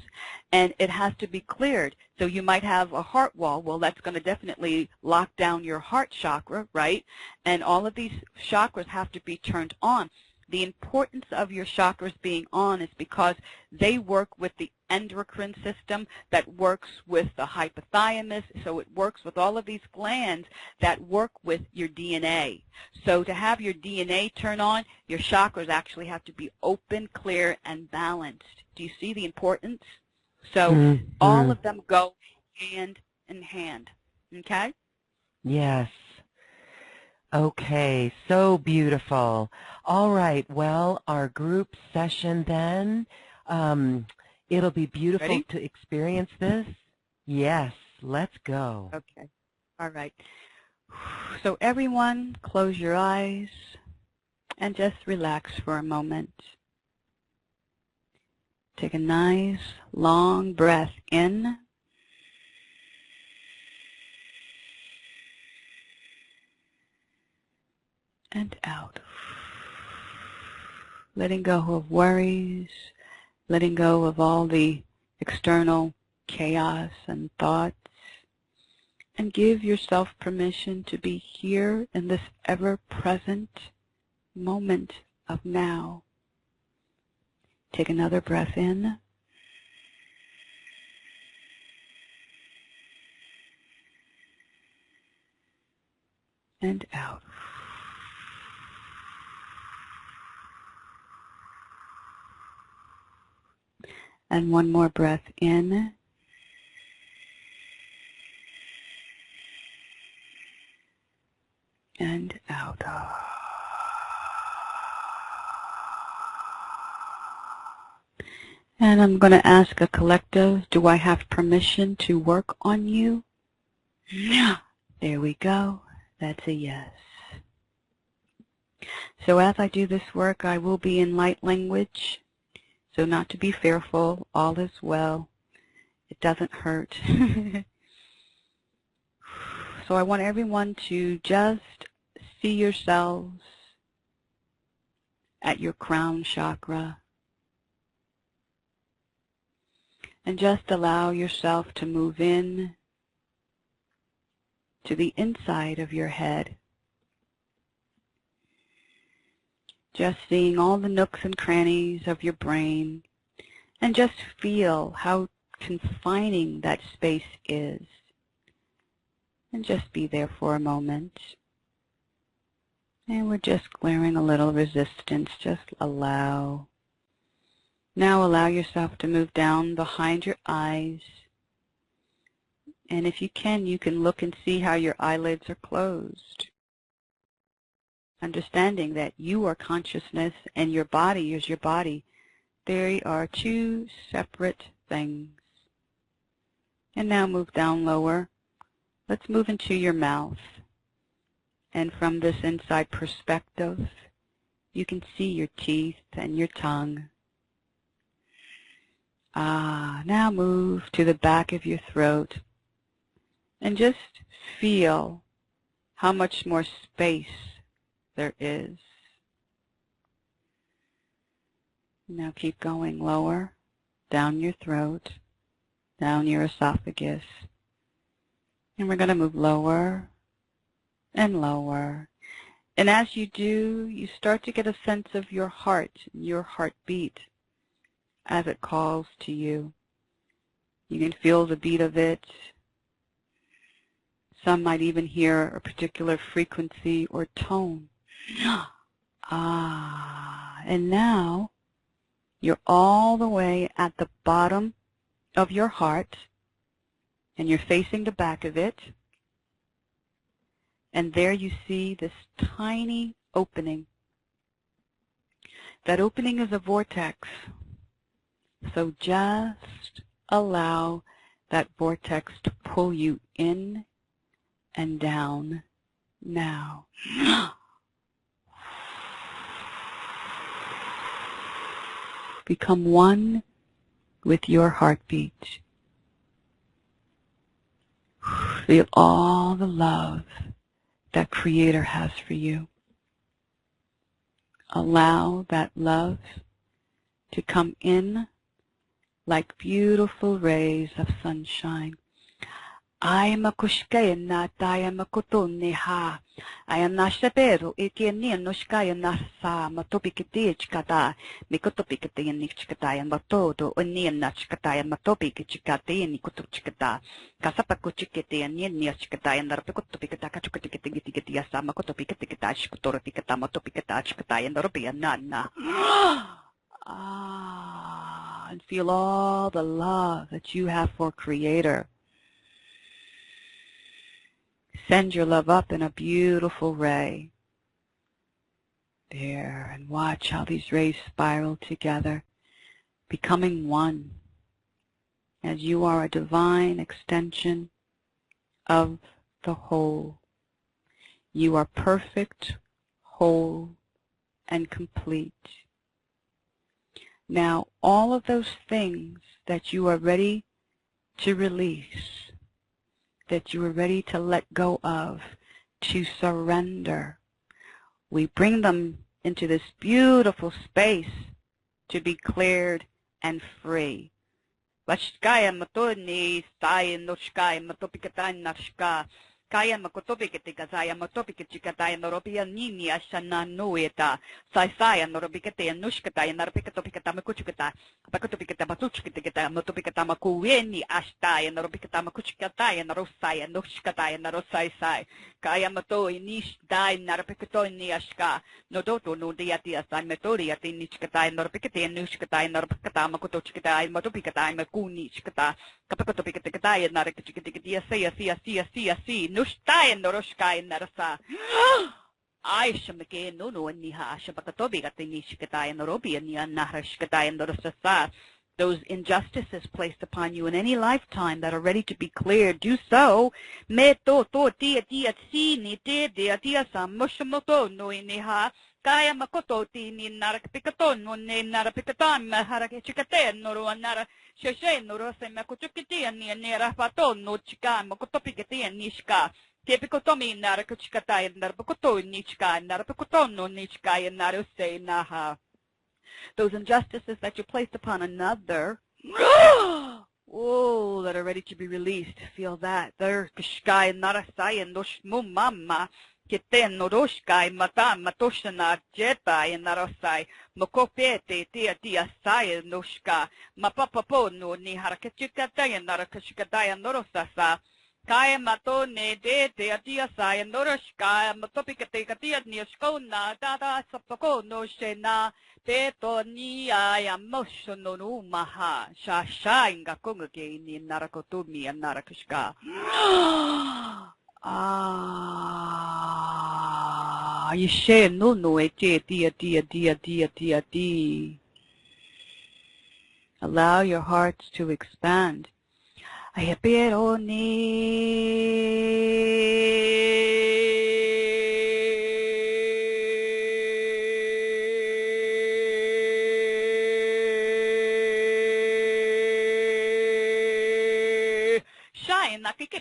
and it has to be cleared. So you might have a heart wall. Well, that's going to definitely lock down your heart chakra, right? And all of these chakras have to be turned on. The importance of your chakras being on is because they work with the endocrine system that works with the hypothalamus, so it works with all of these glands that work with your DNA. So to have your DNA turn on, your chakras actually have to be open, clear, and balanced. Do you see the importance? So all of them go hand in hand, okay? Yes. Okay, so beautiful. All right, well, our group session then, it'll be beautiful Ready? to experience this. Yes, let's go. Okay, all right. So everyone, close your eyes and just relax for a moment. Take a nice, long breath in. And out. Letting go of worries, letting go of all the external chaos and thoughts, and give yourself permission to be here in this ever-present moment of now. Take another breath in. And out. And one more breath in. And out. And I'm going to ask a collective, do I have permission to work on you? Yeah. There we go. That's a yes. So as I do this work, I will be in light language. So not to be fearful, all is well. It doesn't hurt. So I want everyone to just see yourselves at your crown chakra. And just allow yourself to move in to the inside of your head. Just seeing all the nooks and crannies of your brain, and just feel how confining that space is. And just be there for a moment. And we're just clearing a little resistance. Just allow. Now allow yourself to move down behind your eyes. And if you can look and see how your eyelids are closed. Understanding that you are consciousness and your body is your body. They are two separate things. And now move down lower. Let's move into your mouth. And from this inside perspective, you can see your teeth and your tongue. Now move to the back of your throat. And just feel how much more space there is. Now keep going lower, down your throat, down your esophagus. And we're going to move lower and lower. And as you do, you start to get a sense of your heart, your heartbeat, as it calls to you. You can feel the beat of it. Some might even hear a particular frequency or tone. And now you're all the way at the bottom of your heart, and you're facing the back of it. And there you see this tiny opening. That opening is a vortex. So just allow that vortex to pull you in and down now. Become one with your heartbeat. Feel all the love that Creator has for you. Allow that love to come in like beautiful rays of sunshine. I am a kushkaya na daya makotone ha. I am nashabero ikeni no shkaya nasa matopikiti chikata mikotopikiti and nichkata and matodo oni and nachkata and matopikiti and nikotochikata kasapakuchikiti and niachkata and narpikotopikata kachukatikiti yasama kotopikita shkotorapikata matopikata chkata and robia nana. And feel all the love that you have for Creator. Send your love up in a beautiful ray. There, and watch how these rays spiral together, becoming one, as you are a divine extension of the whole. You are perfect, whole, and complete. Now, all of those things that you are ready to release, that you are ready to let go of, to surrender, we bring them into this beautiful space to be cleared and free. Vashkaya matoni sai no shkai matopikatan nashka. Kaya makotopikati kaya matopikachikata norobia nini ashana noeta. Sai norobikate nushkata narpikatopikata makuchikata. Pakatopikata matuchkita matopikata makueni ashtai norobikata makuchikata narosai nushkata narosai sai. Kaya mato inish dai narpikatoni ashka. Nodoto no diatia sai metoria tinichkata norpikate nushkata narpikata makutochkita matopikata makuni chkata. Kapakatopikata narakachikita see. Nushtai noroshkai narasa. I shamake no niha shabakatobi got the nishkatai and Robia nia nahrashkatai and norosasa. Those injustices placed upon you in any lifetime that are ready to be cleared, do so. Me to tia si ni tia sam mushamoto no iniha. Kaya makoto ti ni narakpikaton no ne narapikatan maharakachikate noro nara sheshe noro se makuchukiti ni nerapaton no chika makotopikati nishka. Kepikotomi narakachikata and narpakoto nichka narpakoton no nichka and narose naha. Those injustices that you placed upon another, oh, that are ready to be released. Feel that. There, kishkai narasai and noshmu mama. Kiten noroshkai mata matoshana jeta and narosai. Mokopete tia sai noshka. Mapapapo no ni harakachikata and narakashikata and norosasa. Kaya mato ne de tia sai and noroshka. Matopikate katia nioshkona dada sapako no shena. Peto ni ay emotional no maha. Shasha inga kongage ni narakotumi and narakashka. Yeshe no dia. Allow your hearts to expand. Ayapero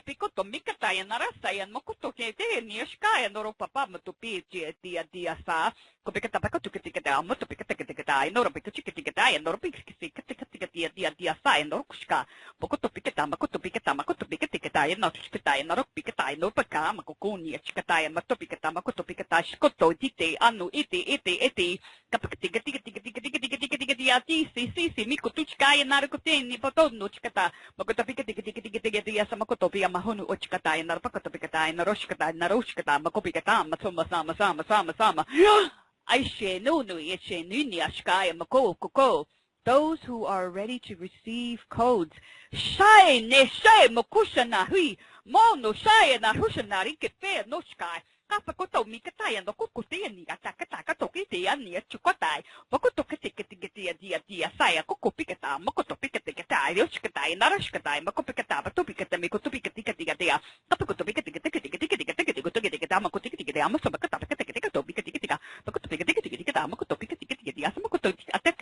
Pikoto Mikataya Narasaya and Mokoto Kete Nishkaya Noro Papa Matupi dia sa Kopikata Pakotukita Motopikata Noropikata and Noropikati dia sa and Norkushka Pokoto Pikata Makotopikata and Notushkata and Noropikata Nopaka Makokuni Chikata and Matopikata Makotopikata Shkoto Dite Anu iti Kapikati Mikotuchka and Narakotini Potono Chikata Makotopikati Samakotopi Mahonu Ochkata and Narpakotopikata and Naroshkata Naroshkata Makopikata Sama Aishe no Yeshe Nuni Ashkai and Mako. Those who are ready to receive codes. Shai ne shai mokushana hui mono shai na hushana rikefe no sky. Kapakoto Mikatai and the Kukuti and the Atakatokiti and the Chukotai, Pokotokiti dia Saya, Koko Pikata, Mokoto Pikata, Yoshkatai, Narashkatai, Makopikata, Topikata, Mikotopikatia, Tapakotopikatika, Makotika, Masabakata, Pokotopikatika, Makotopikatia, Samakoto attack,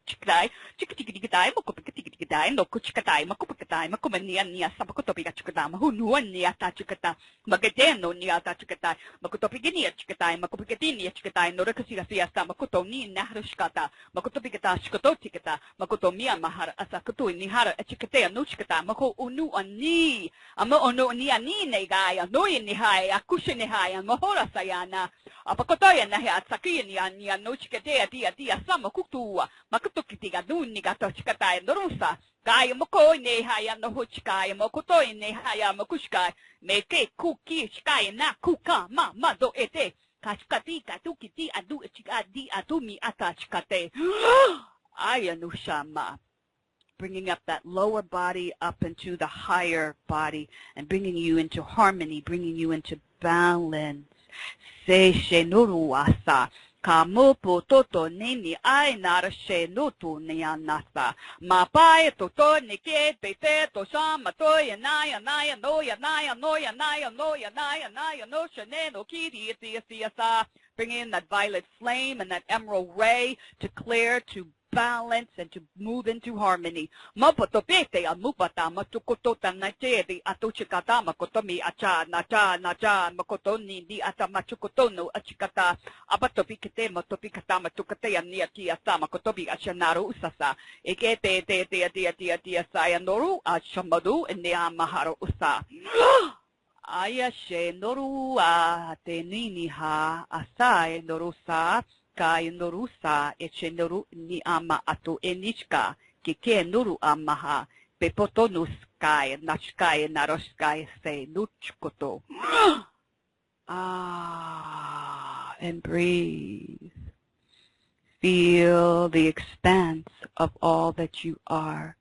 Chiktai, Chikiti, chikatai, no kuchikatai, makupikatai, makumania nia, sabakotopiga chikata, mahunua nia tachikata, magadeno nia tachikatai, makutopiginia chikatai, makupikatinia chikatai, no rekasiga siasta, makutoni nahrishkata, makutopigata, shikoto chikata, makutomia mahara, asakutu nihara, chikatea, no chikata, mako unu ani, ama ono ni ani negaya, no nihaya, akushinihaya, mahora sayana, apakotoya nahi, atsakia nia, no chikatea, dia, sama kutua, makutukitiga, duniga, tochikatai, norusa, Kaya moko ne haya no huchkai, mokoto ne haya mokushkai, meke kuki shkai na kuka ma do ete, kashkati katukiti adu chikadi atumi atachkate. Ayanushama. Bringing up that lower body up into the higher body and bringing you into harmony, bringing you into balance. Se shenuru asa. Kamopo toto nini ai narashe notu nianasa. Mapai toto nike pete to shama toya naya no shane no kiri siasa. Bring in that violet flame and that emerald ray to clear, to balance, and to move into harmony. Mapotopete amupata matukotota nachedi atuchikata makotomi acha nacha makotoni di atamachukotono achikata abatopikete matopikata matukate amniati asama kotobi achanaru usasa ekete te sayanoru achamadu neamaharo usa. Ayashe noru a tenini ha asai norusa kai norusa echenoru ni ama atu enichka kike noru amaha pepotonus kai nachkai naroskai se nuchkoto. And breathe. Feel the expanse of all that you are.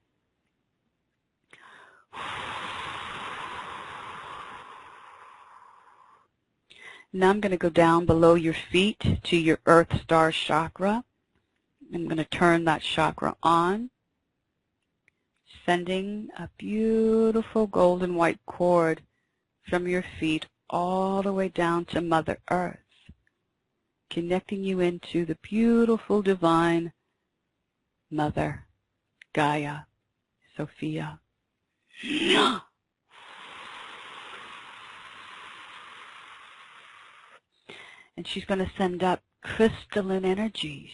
Now I'm going to go down below your feet to your Earth Star chakra. I'm going to turn that chakra on, sending a beautiful golden white cord from your feet all the way down to Mother Earth, connecting you into the beautiful divine Mother, Gaia, Sophia. And she's going to send up crystalline energies.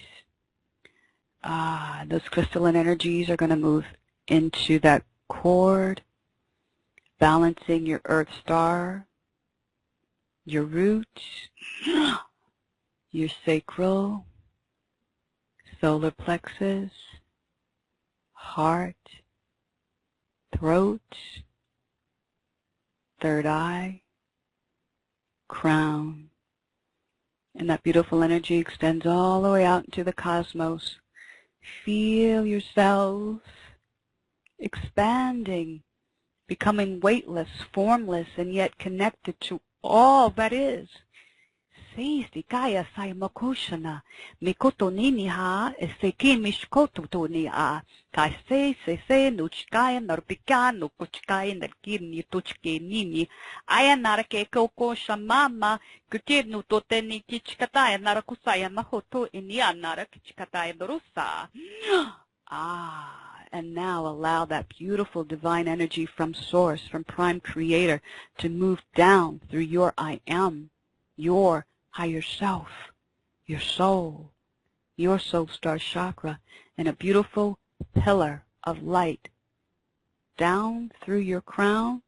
Those crystalline energies are going to move into that cord, balancing your Earth Star, your roots, your sacral, solar plexus, heart, throat, third eye, crown. And that beautiful energy extends all the way out into the cosmos. Feel yourselves expanding, becoming weightless, formless, and yet connected to all that is. Kaya sai makushana, mikoto nini ha, seki mishkoto toni a, kai se nuchkaya narpika no kuchkaya narkirni tuchke nini, aya narake koko shamama, kutinu toteni kichkataya narakusaya mahoto inia narakichkataya dorusa. And now allow that beautiful divine energy from Source, from Prime Creator, to move down through your I Am, your higher self, your soul, your soul star chakra, and a beautiful pillar of light down through your crown,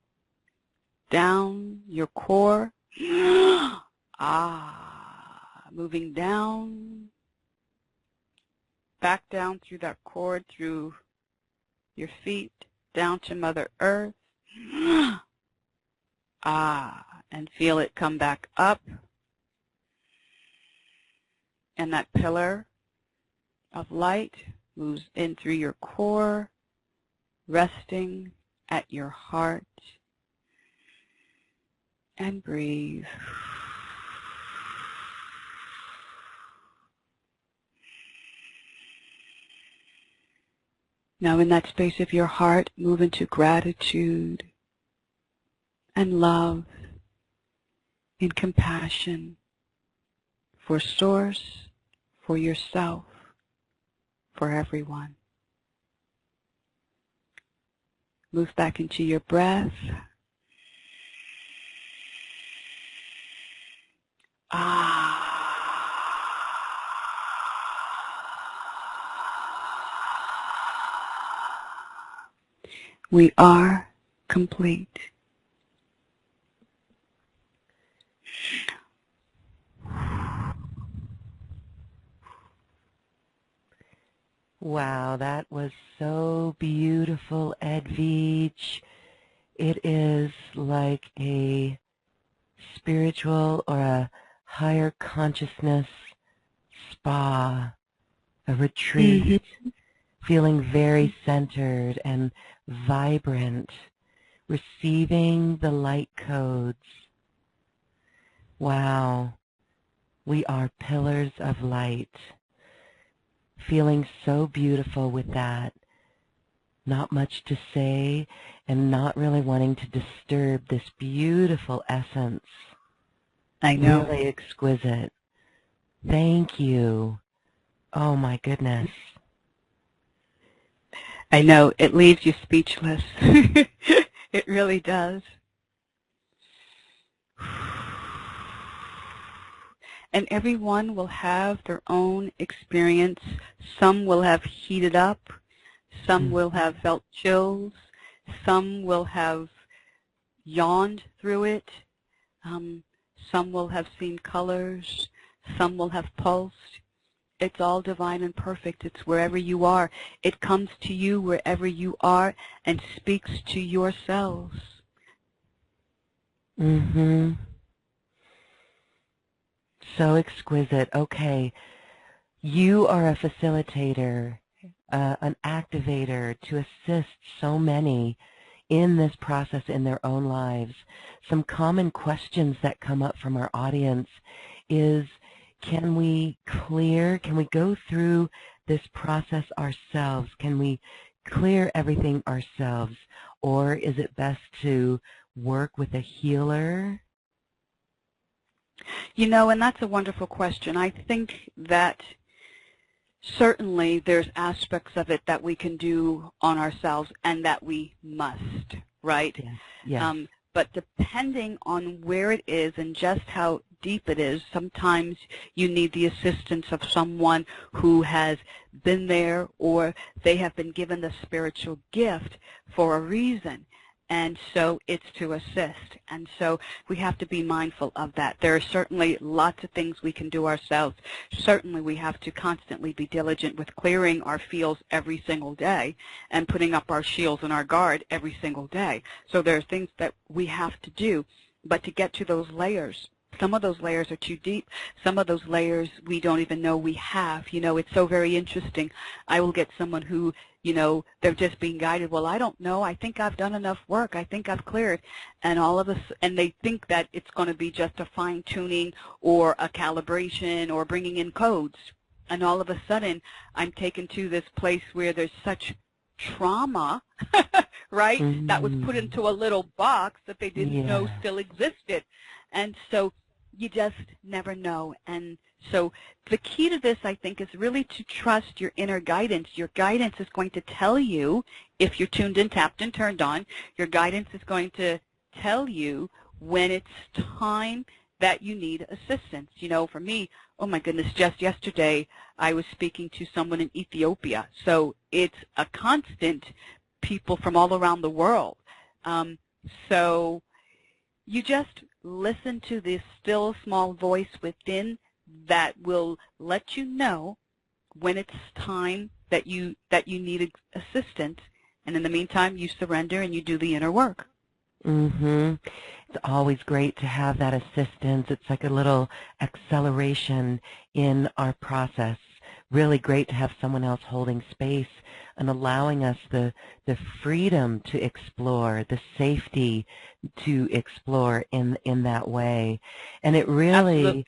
down your core, moving down, back down through that cord, through your feet, down to Mother Earth, and feel it come back up. And that pillar of light moves in through your core, resting at your heart. And breathe. Now in that space of your heart, move into gratitude and love and compassion for Source, for yourself, for everyone. Move back into your breath. We are complete. Wow, that was so beautiful, Edwige. It is like a spiritual or a higher consciousness spa, a retreat, feeling very centered and vibrant, receiving the light codes. Wow, we are pillars of light. Feeling so beautiful with that. Not much to say and not really wanting to disturb this beautiful essence. I know. Really exquisite. Thank you. Oh my goodness. I know. It leaves you speechless. It really does. And everyone will have their own experience. Some will have heated up. Some will have felt chills. Some will have yawned through it. Some will have seen colors. Some will have pulsed. It's all divine and perfect. It's wherever you are. It comes to you wherever you are and speaks to your cells. So exquisite. Okay. You are a facilitator, an activator to assist so many in this process in their own lives. Some common questions that come up from our audience is, can we go through this process ourselves? Can we clear everything ourselves? Or is it best to work with a healer? You know, and that's a wonderful question. I think that certainly there's aspects of it that we can do on ourselves and that we must, right? Yes. But depending on where it is and just how deep it is, sometimes you need the assistance of someone who has been there, or they have been given the spiritual gift for a reason. And so it's to assist. And so we have to be mindful of that. There are certainly lots of things we can do ourselves. Certainly we have to constantly be diligent with clearing our fields every single day and putting up our shields and our guard every single day. So there are things that we have to do. But to get to those layers, some of those layers are too deep. Some of those layers we don't even know we have. You know, it's so very interesting. I will get someone who, you know, they're just being guided. Well, I don't know. I think I've done enough work. I think I've cleared. And and they think that it's going to be just a fine-tuning or a calibration or bringing in codes. And all of a sudden, I'm taken to this place where there's such trauma, right, that was put into a little box that they didn't know still existed. And so you just never know. And so the key to this, I think, is really to trust your inner guidance. Your guidance is going to tell you, if you're tuned in, tapped and turned on, your guidance is going to tell you when it's time that you need assistance. You know, for me, oh my goodness, just yesterday I was speaking to someone in Ethiopia. So it's a constant, people from all around the world. So you just listen to this still small voice within that will let you know when it's time that you need assistance, and in the meantime you surrender and you do the inner work. It's always great to have that assistance. It's like a little acceleration in our process. Really great to have someone else holding space and allowing us the freedom to explore, the safety to explore in that way. And it really, absolutely.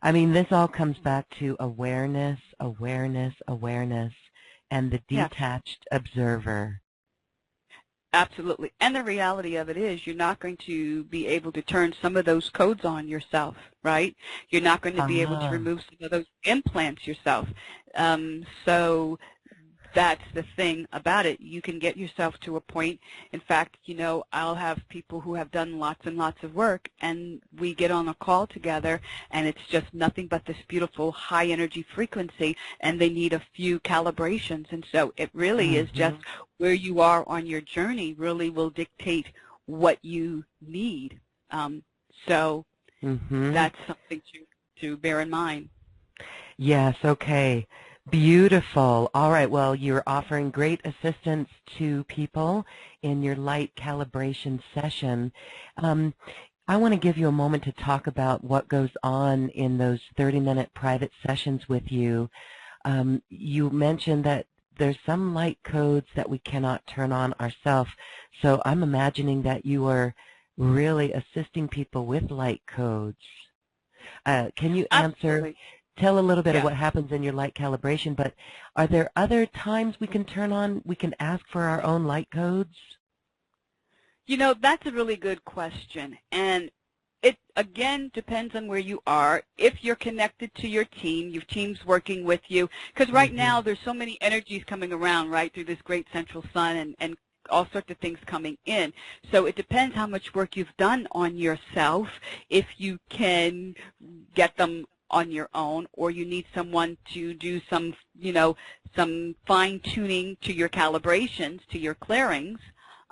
I mean, this all comes back to awareness, awareness, awareness, and the detached observer. Absolutely. And the reality of it is you're not going to be able to turn some of those codes on yourself, right? You're not going to be able to remove some of those implants yourself. So that's the thing about it. You can get yourself to a point. In fact, you know, I'll have people who have done lots and lots of work, and we get on a call together, and it's just nothing but this beautiful high energy frequency, and they need a few calibrations. And so it really is just where you are on your journey really will dictate what you need. So that's something to bear in mind. Yes, okay. Beautiful. All right, well, you're offering great assistance to people in your light calibration session. I want to give you a moment to talk about what goes on in those 30-minute private sessions with you. You mentioned that there's some light codes that we cannot turn on ourselves, so I'm imagining that you are really assisting people with light codes. Can you answer, tell a little bit of what happens in your light calibration, but are there other times we can turn on, we can ask for our own light codes? You know, that's a really good question, and it, again, depends on where you are. If you're connected to your team, your team's working with you, because right now there's so many energies coming around, right, through this great central sun and all sorts of things coming in. So it depends how much work you've done on yourself, if you can get them on your own, or you need someone to do some, you know, some fine-tuning to your calibrations, to your clearings,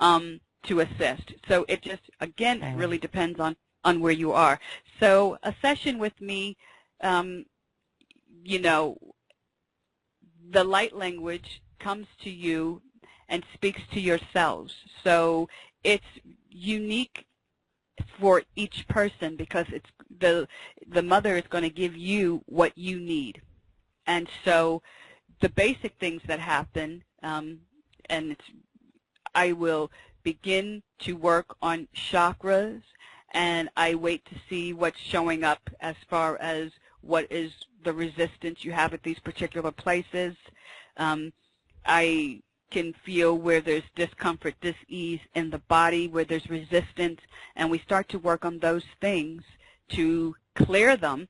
to assist. So it just, again, really depends on where you are. So a session with me, you know, the light language comes to you and speaks to yourselves. So it's unique for each person because it's the mother is going to give you what you need. And so the basic things that happen, and I will begin to work on chakras, and I wait to see what's showing up as far as what is the resistance you have at these particular places. I can feel where there's discomfort, dis-ease in the body, where there's resistance, and we start to work on those things to clear them.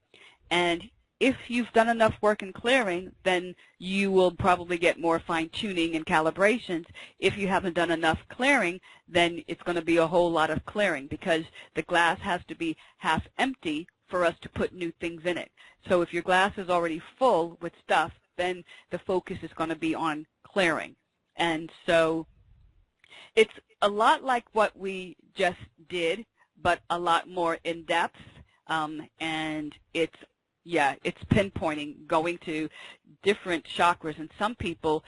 And if you've done enough work in clearing, then you will probably get more fine-tuning and calibrations. If you haven't done enough clearing, then it's going to be a whole lot of clearing, because the glass has to be half empty for us to put new things in it. So if your glass is already full with stuff, then the focus is going to be on clearing. And so it's a lot like what we just did, but a lot more in depth, and it's pinpointing, going to different chakras, and some people,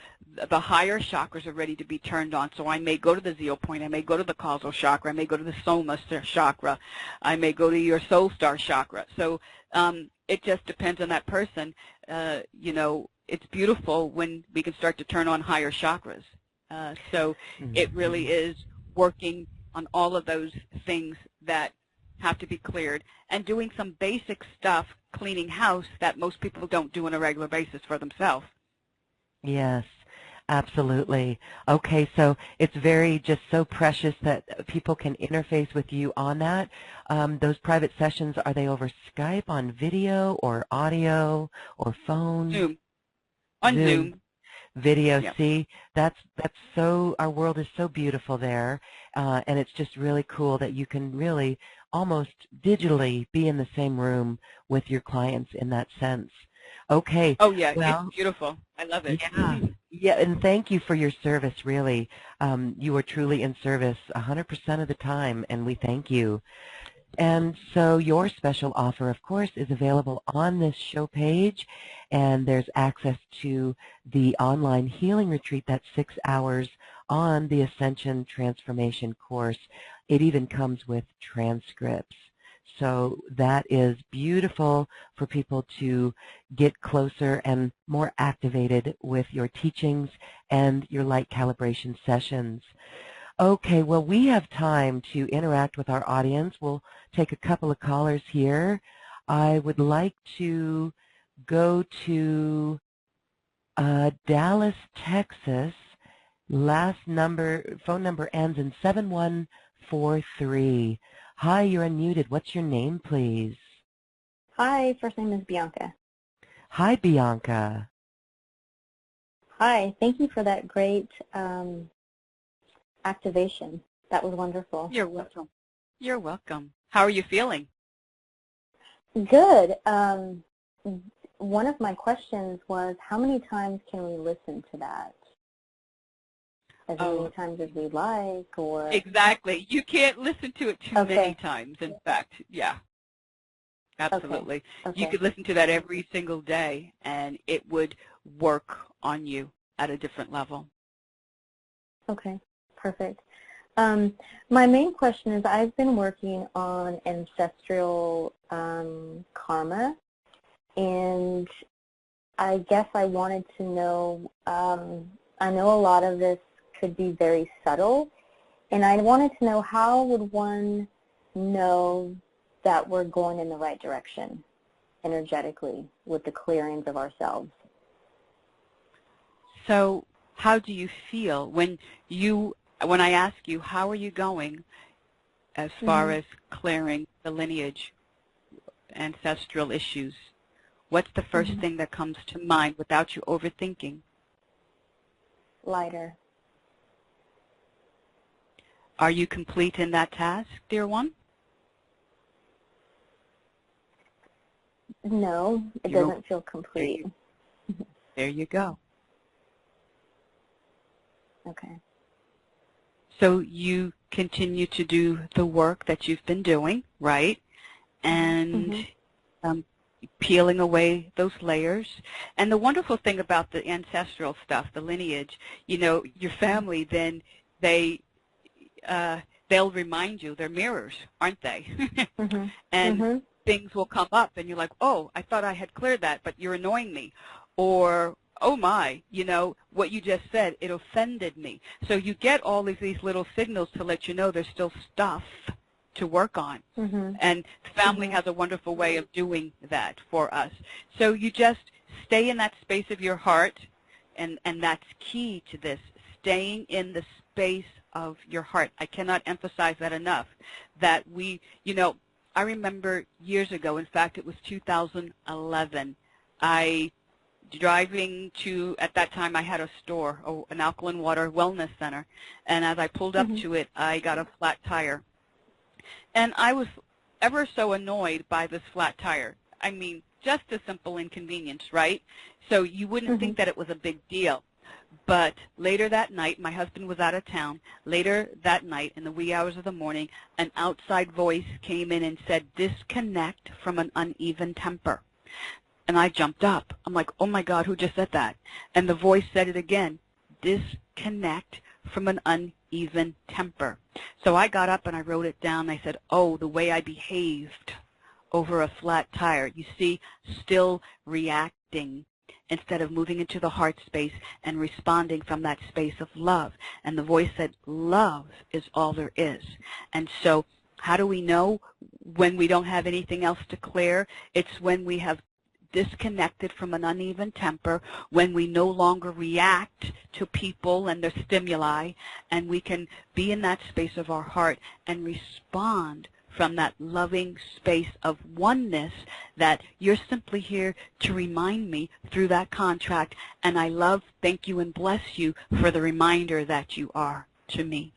the higher chakras are ready to be turned on. So I may go to the zeal point, I may go to the causal chakra, I may go to the soma chakra, I may go to your soul star chakra. So it just depends on that person. You know, it's beautiful when we can start to turn on higher chakras. So it really is working on all of those things that have to be cleared, and doing some basic stuff, cleaning house, that most people don't do on a regular basis for themselves. Yes, absolutely. Okay, so it's very just so precious that people can interface with you on that. Those private sessions, are they over Skype, on video, or audio, or phone? Zoom. On Zoom. Video. Yep. See, that's so, our world is so beautiful there, and it's just really cool that you can really almost digitally be in the same room with your clients in that sense. Okay. Oh yeah, well, it's beautiful. I love it. Yeah, and thank you for your service, really. You are truly in service 100% of the time, and we thank you. And so your special offer, of course, is available on this show page, and there's access to the online healing retreat that's 6 hours on the Ascension Transformation course. It even comes with transcripts. So that is beautiful for people to get closer and more activated with your teachings and your light calibration sessions. Okay, well, we have time to interact with our audience. We'll take a couple of callers here. I would like to go to Dallas, Texas. Phone number ends in 7143. Hi, you're unmuted. What's your name, please? Hi, first name is Bianca. Hi, Bianca. Hi, thank you for that great activation. That was wonderful. You're welcome. You're welcome. How are you feeling? Good. One of my questions was, how many times can we listen to that? As many times as we like, or? Exactly. You can't listen to it too many times, in fact. Yeah, absolutely. Okay. You could listen to that every single day, and it would work on you at a different level. Okay, perfect. My main question is, I've been working on ancestral karma, and I guess I wanted to know, I know a lot of this could be very subtle, and I wanted to know, how would one know that we're going in the right direction energetically with the clearings of ourselves? So how do you feel when I ask you, how are you going as far as clearing the lineage, ancestral issues? What's the first thing that comes to mind without you overthinking? Lighter. Are you complete in that task, dear one? No, it doesn't feel complete. There you go. Okay. So you continue to do the work that you've been doing, right? And peeling away those layers. And the wonderful thing about the ancestral stuff, the lineage, you know, your family, then they'll remind you. They're mirrors, aren't they? And things will come up, and you're like, oh, I thought I had cleared that, but you're annoying me. Or, oh my, you know, what you just said, it offended me. So you get all of these little signals to let you know there's still stuff to work on. And family has a wonderful way of doing that for us. So you just stay in that space of your heart, and that's key to this, staying in the space of your heart. I cannot emphasize that enough, that we, you know, I remember years ago, in fact, it was 2011, driving to, at that time I had a store, an alkaline water wellness center, and as I pulled up to it, I got a flat tire. And I was ever so annoyed by this flat tire. I mean, just a simple inconvenience, right? So you wouldn't think that it was a big deal. But later that night, my husband was out of town. Later that night, in the wee hours of the morning, an outside voice came in and said, disconnect from an uneven temper. And I jumped up. I'm like, oh my God, who just said that? And the voice said it again, disconnect from an uneven temper. So I got up and I wrote it down. I said, oh, the way I behaved over a flat tire. You see, still reacting instead of moving into the heart space and responding from that space of love. And the voice said, love is all there is. And so how do we know when we don't have anything else to clear? It's when we have disconnected from an uneven temper, when we no longer react to people and their stimuli, and we can be in that space of our heart and respond from that loving space of oneness, that you're simply here to remind me through that contract, and I love, thank you, and bless you for the reminder that you are to me.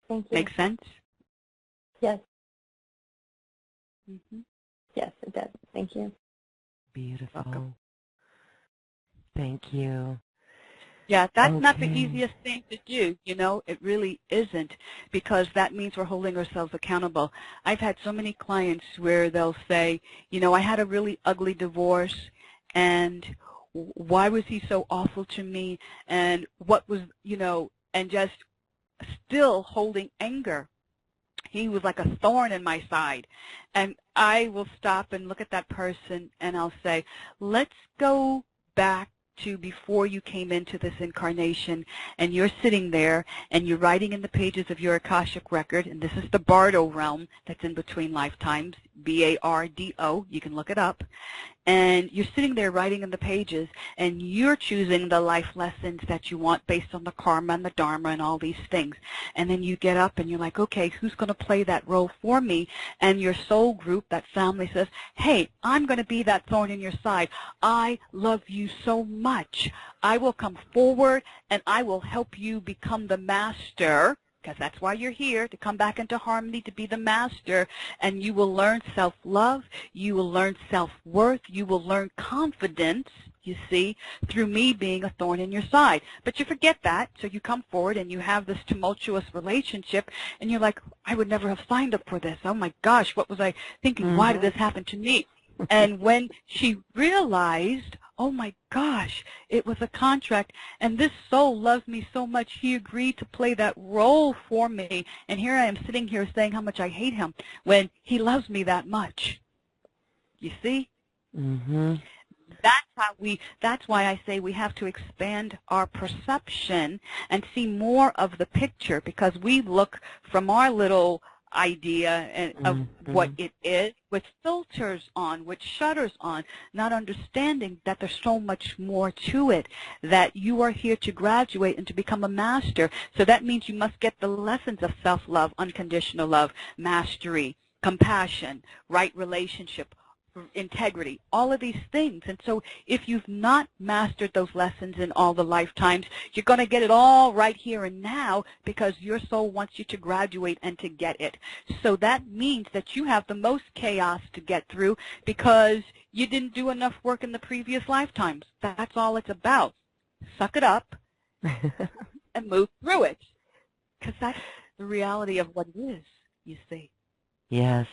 Thank you. Make sense? Yes. Yes, it does. Thank you. Beautiful. Welcome. Thank you. Yeah, that's not the easiest thing to do, you know, it really isn't, because that means we're holding ourselves accountable. I've had so many clients where they'll say, you know, I had a really ugly divorce, and why was he so awful to me, and what was, you know, and just still holding anger. He was like a thorn in my side. And I will stop and look at that person and I'll say, let's go back to before you came into this incarnation, and you're sitting there and you're writing in the pages of your Akashic record, and this is the Bardo realm that's in between lifetimes, B-A-R-D-O, you can look it up, and you're sitting there writing in the pages, and you're choosing the life lessons that you want based on the karma and the dharma and all these things. And then you get up and you're like, okay, who's going to play that role for me? And your soul group, that family, says, hey, I'm going to be that thorn in your side. I love you so much. I will come forward and I will help you become the master, because that's why you're here, to come back into harmony, to be the master, and you will learn self-love, you will learn self-worth, you will learn confidence, you see, through me being a thorn in your side. But you forget that, so you come forward and you have this tumultuous relationship, and you're like, I would never have signed up for this. Oh my gosh, what was I thinking? Why did this happen to me? And when she realized, oh my gosh, it was a contract, and this soul loves me so much, he agreed to play that role for me, and here I am sitting here saying how much I hate him when he loves me that much. You see? That's why I say we have to expand our perception and see more of the picture, because we look from our little idea and of what it is, with filters on, with shutters on, not understanding that there's so much more to it, that you are here to graduate and to become a master. So that means you must get the lessons of self-love, unconditional love, mastery, compassion, right relationship, integrity, all of these things. And so if you've not mastered those lessons in all the lifetimes, you're going to get it all right here and now, because your soul wants you to graduate and to get it. So that means that you have the most chaos to get through, because you didn't do enough work in the previous lifetimes. That's all it's about. Suck it up and move through it, because that's the reality of what it is, you see. Yes.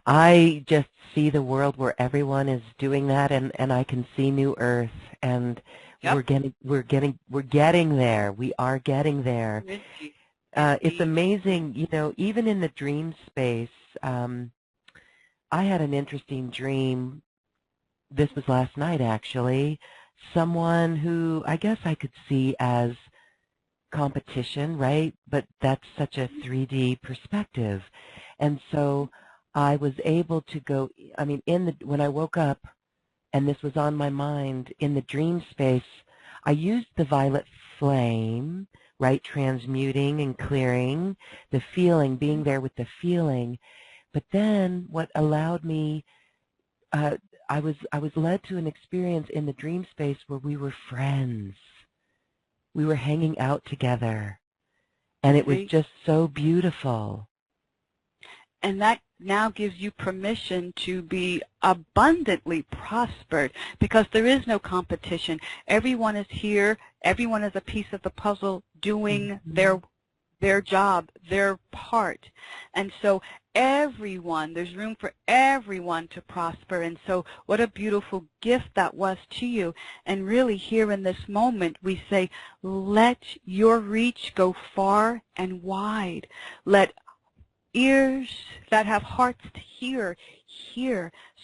I just see the world where everyone is doing that, and I can see New Earth, and we're getting there. We are getting there. It's amazing, you know, even in the dream space. I had an interesting dream. This was last night, actually. Someone who I guess I could see as competition, right? But that's such a 3D perspective. And so I was able to go, I mean, when I woke up, and this was on my mind, in the dream space, I used the violet flame, right, transmuting and clearing, the feeling, being there with the feeling. But then what allowed me, I was led to an experience in the dream space where we were friends. We were hanging out together, and it was just so beautiful. And that now gives you permission to be abundantly prospered, because there is no competition. Everyone is here. Everyone is a piece of the puzzle doing their job, their part. And so everyone, there's room for everyone to prosper. And so what a beautiful gift that was to you. And really here in this moment, we say, let your reach go far and wide. Let ears that have hearts to hear,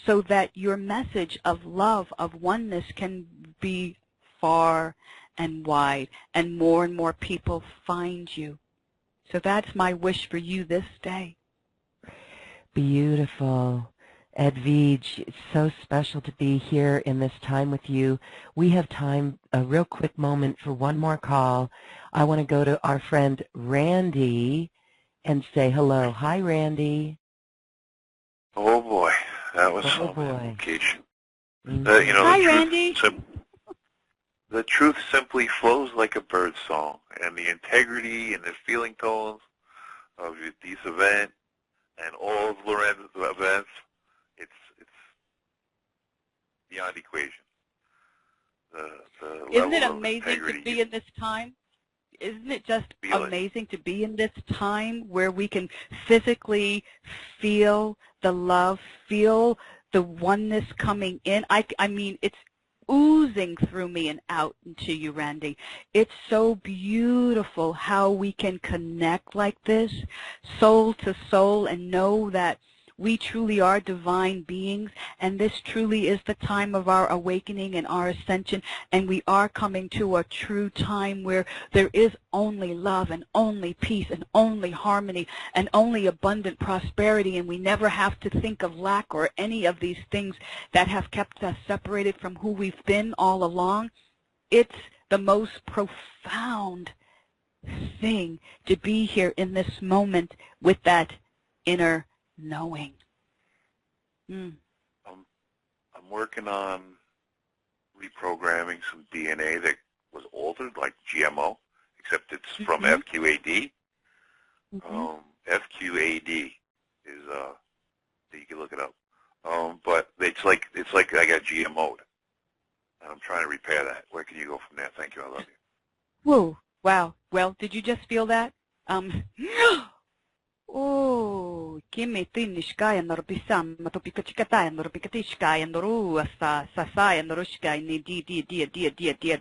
so that your message of love, of oneness, can be far and wide, and more people find you. So that's my wish for you this day. Beautiful. Edwige, it's so special to be here in this time with you. We have time, a real quick moment for one more call. I want to go to our friend Randy and say hello. Hi, Randy. Oh boy, that was some application. Hi, Randy. The truth simply flows like a bird song, and the integrity and the feeling tones of this event and all of Lorenzo's events, it's beyond equation. Isn't it amazing to be in this time? Isn't it just amazing to be in this time where we can physically feel the love, feel the oneness coming in? I mean, it's oozing through me and out into you, Randy. It's so beautiful how we can connect like this, soul to soul, and know that We truly are divine beings, and this truly is the time of our awakening and our ascension, and we are coming to a true time where there is only love and only peace and only harmony and only abundant prosperity, and we never have to think of lack or any of these things that have kept us separated from who we've been all along. It's the most profound thing to be here in this moment with that inner knowing. I'm working on reprogramming some DNA that was altered, like GMO, except it's from FQAD. FQAD is you can look it up. But it's like I got GMO'd, and I'm trying to repair that. Where can you go from there? Thank you. I love you. Whoa! Wow. Well, did you just feel that? Oh, Kimi Tinishkaya Norpisam, Matopikachikataya, Norpikatishkaya, Noruasa, Sasaya, Norushkai,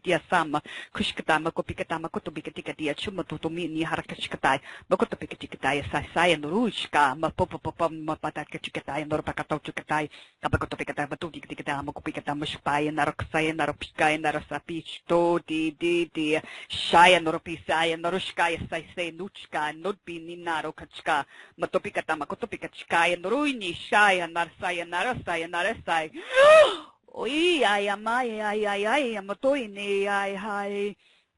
Dia Sama, Kushkatama, Kopikatama, Kotobikatika, Chumatotomi, Harakashkatai, Bakotopikatikataya, Sasaya, Norushka, Mapopopom, Mapatakachikatai, Norpakatochukatai, Abakotopikata, Batutikata, Mokopikata, Mushpai, Naroksaya, Naropskai, Narasapish, Di, Shaya, Norpisaya, Norushkaya, Sai, Nuchka, Notbi, Ninaro, Kachka. Matopikata makotopikachkaya noruini shaya narsaya narasaya narasai. Oi ay matoini ay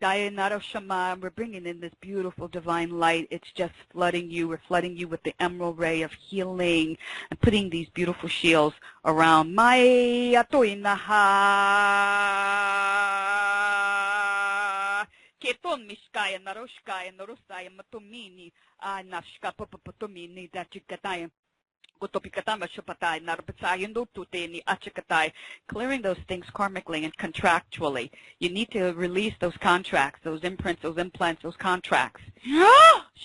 Naroshama. We're bringing in this beautiful divine light. It's just flooding you. We're flooding you with the emerald ray of healing and putting these beautiful shields around my atoinaha. Keton mishkaya naroshkaya norosaya matomini nashka popotomini dachikatai gotopikatama shapatai narpatsayan tuteni achikatai, clearing those things karmically and contractually. You need to release those contracts, those imprints, those implants, those contracts.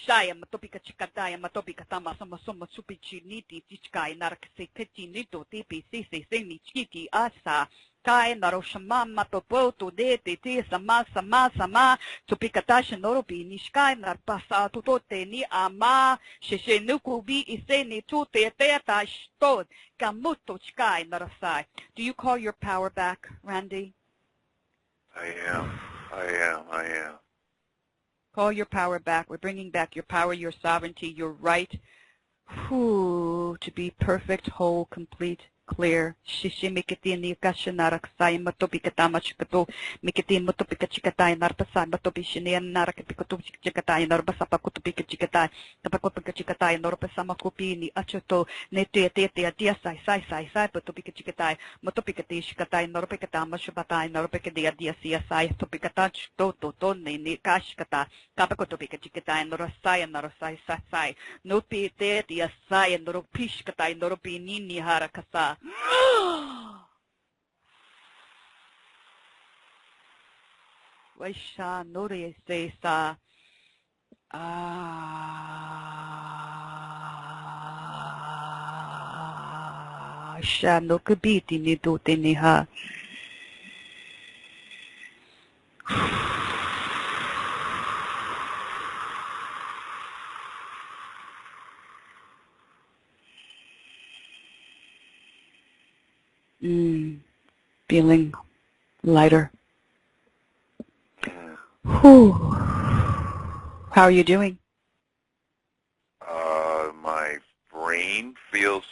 Shaya matopika chikataya matopikatama samasoma supichi niti tichkai narakase peti nito tipi sisi semi chiki asa Kai naroshama matopoto de te sama tupikatasha norobi nishkai narpasa tutote ni ama sheshenukubi iseni tute teata shtod kamuto chkai narasai. Do you call your power back, Randy? I am. Call your power back. We're bringing back your power, your sovereignty, your right to be perfect, whole, complete, clear. Shishi mikiti ni kashanaraksai matopikata machikato mikiti matopikachikatai nartasai matopishini narakapikoto chikatai narbasapa kutopikachikatai tapakopikachikatai norbasama kopini achoto nete tete atia sai patopikachikatai matopikati shikatai norbekata mashabatai norbekadi adia sai topikata to ni kashkata kapakotopikachikatai norasai sai nopi tete asai noropishkatai noropini ni harakasa. Vaisha nore se sa sha no kubiti ni dote ni ha. Feeling lighter. Whew. How are you doing? My brain feels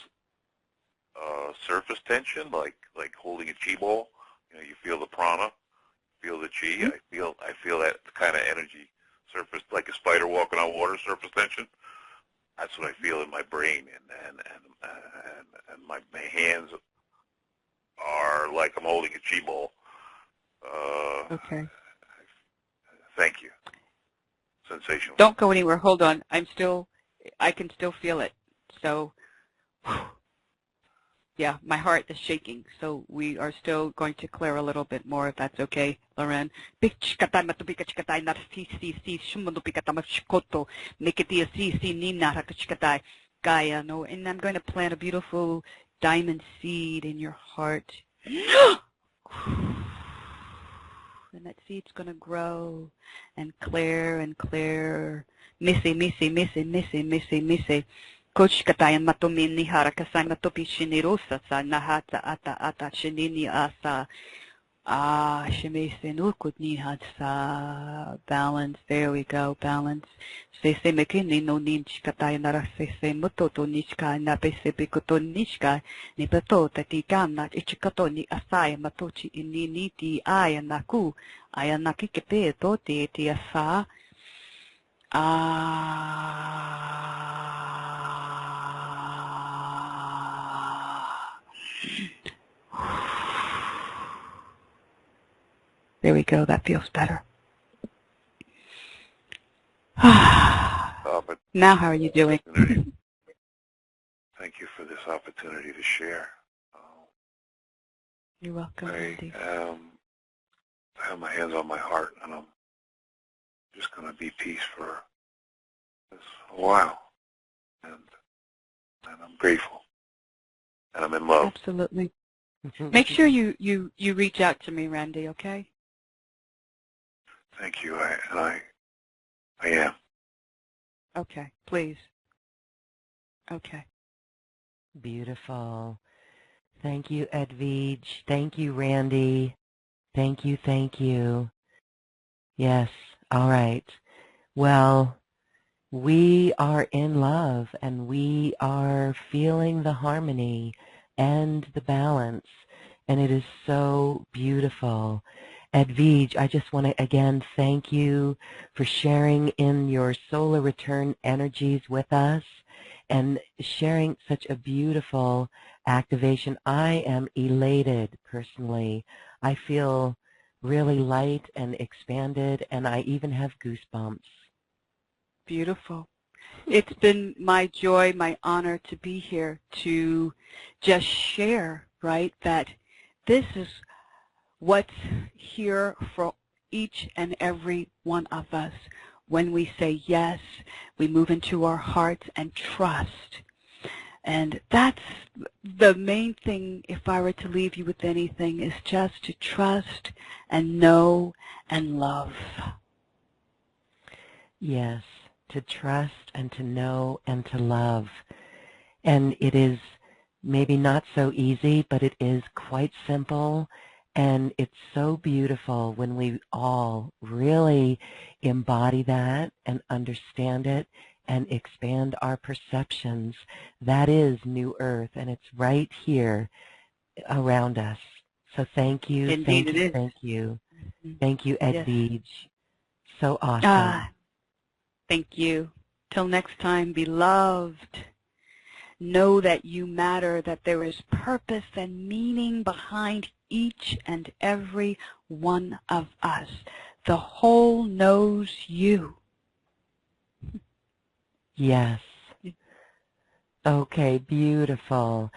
surface tension, like holding a chi ball. You know, you feel the prana, feel the chi. I feel that kind of energy, surface, like a spider walking on water, surface tension. That's what I feel in my brain, and my hands are like I'm holding a chi ball. Okay. Thank you. Sensational. Don't go anywhere. Hold on. I can still feel it. So, yeah, my heart is shaking. So we are still going to clear a little bit more, if that's okay, Loren. Gaia, no, and I'm going to plant a beautiful diamond seed in your heart. And that seed's going to grow and clear and clear. Missy. Koshkatayan matomini harakasai matopi shinirosa sa nahata ata shinini asa shimese nurkutni sa balance. There we go, balance. Sese mekini no ninchkataya nara sese mototo nishka na pese bikoto nishka ni pato tatikam na ichikato ni asaya matochi ininiti aya naku aya nakikepe toti eti asa There we go. That feels better. Now how are you doing? Thank you for this opportunity to share. You're welcome. I have my hands on my heart, and I'm just going to be peace for this a while. And I'm grateful. And I'm in love. Absolutely. Make sure you reach out to me, Randy, okay? Thank you. I am. Okay, please. Okay. Beautiful. Thank you, Edwige. Thank you, Randy. Thank you, thank you. Yes, all right. Well, we are in love, and we are feeling the harmony and the balance, and it is so beautiful. Edwige, I just want to again thank you for sharing in your solar return energies with us and sharing such a beautiful activation. I am elated personally. I feel really light and expanded, and I even have goosebumps. Beautiful. It's been my joy, my honor to be here to just share, right, that this is what's here for each and every one of us. When we say yes, we move into our hearts and trust. And that's the main thing, if I were to leave you with anything, is just to trust and know and love. Yes, to trust and to know and to love. And it is maybe not so easy, but it is quite simple. And it's so beautiful when we all really embody that and understand it and expand our perceptions. That is New Earth, and it's right here around us. So thank you, Indeed, thank it you, is. thank you. Thank you, Edwige. Yes. So awesome. Thank you. Till next time, beloved. Know that you matter, that there is purpose and meaning behind each and every one of us. The whole knows you. Yes. Okay, beautiful.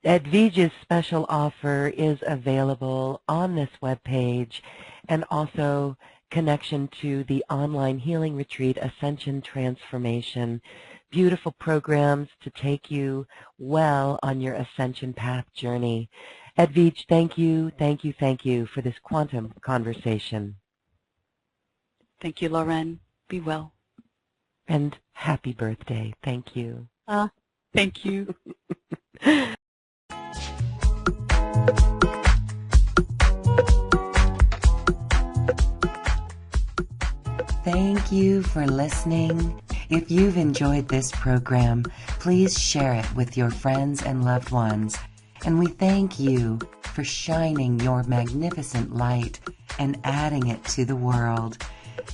Edwige's special offer is available on this webpage, and also connection to the online healing retreat, Ascension Transformation. Beautiful programs to take you well on your ascension path journey. Edwige, thank you, thank you, thank you for this quantum conversation. Thank you, Lauren. Be well. And happy birthday. Thank you. Thank you. Thank you for listening. If you've enjoyed this program, please share it with your friends and loved ones. And we thank you for shining your magnificent light and adding it to the world.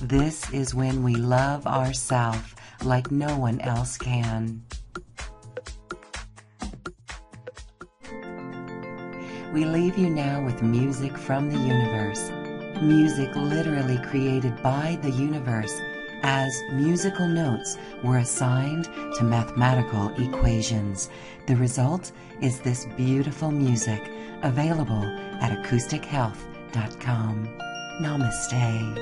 This is when we love ourselves like no one else can. We leave you now with music from the universe. Music literally created by the universe, as musical notes were assigned to mathematical equations. The result is this beautiful music, available at acoustichealth.com. Namaste.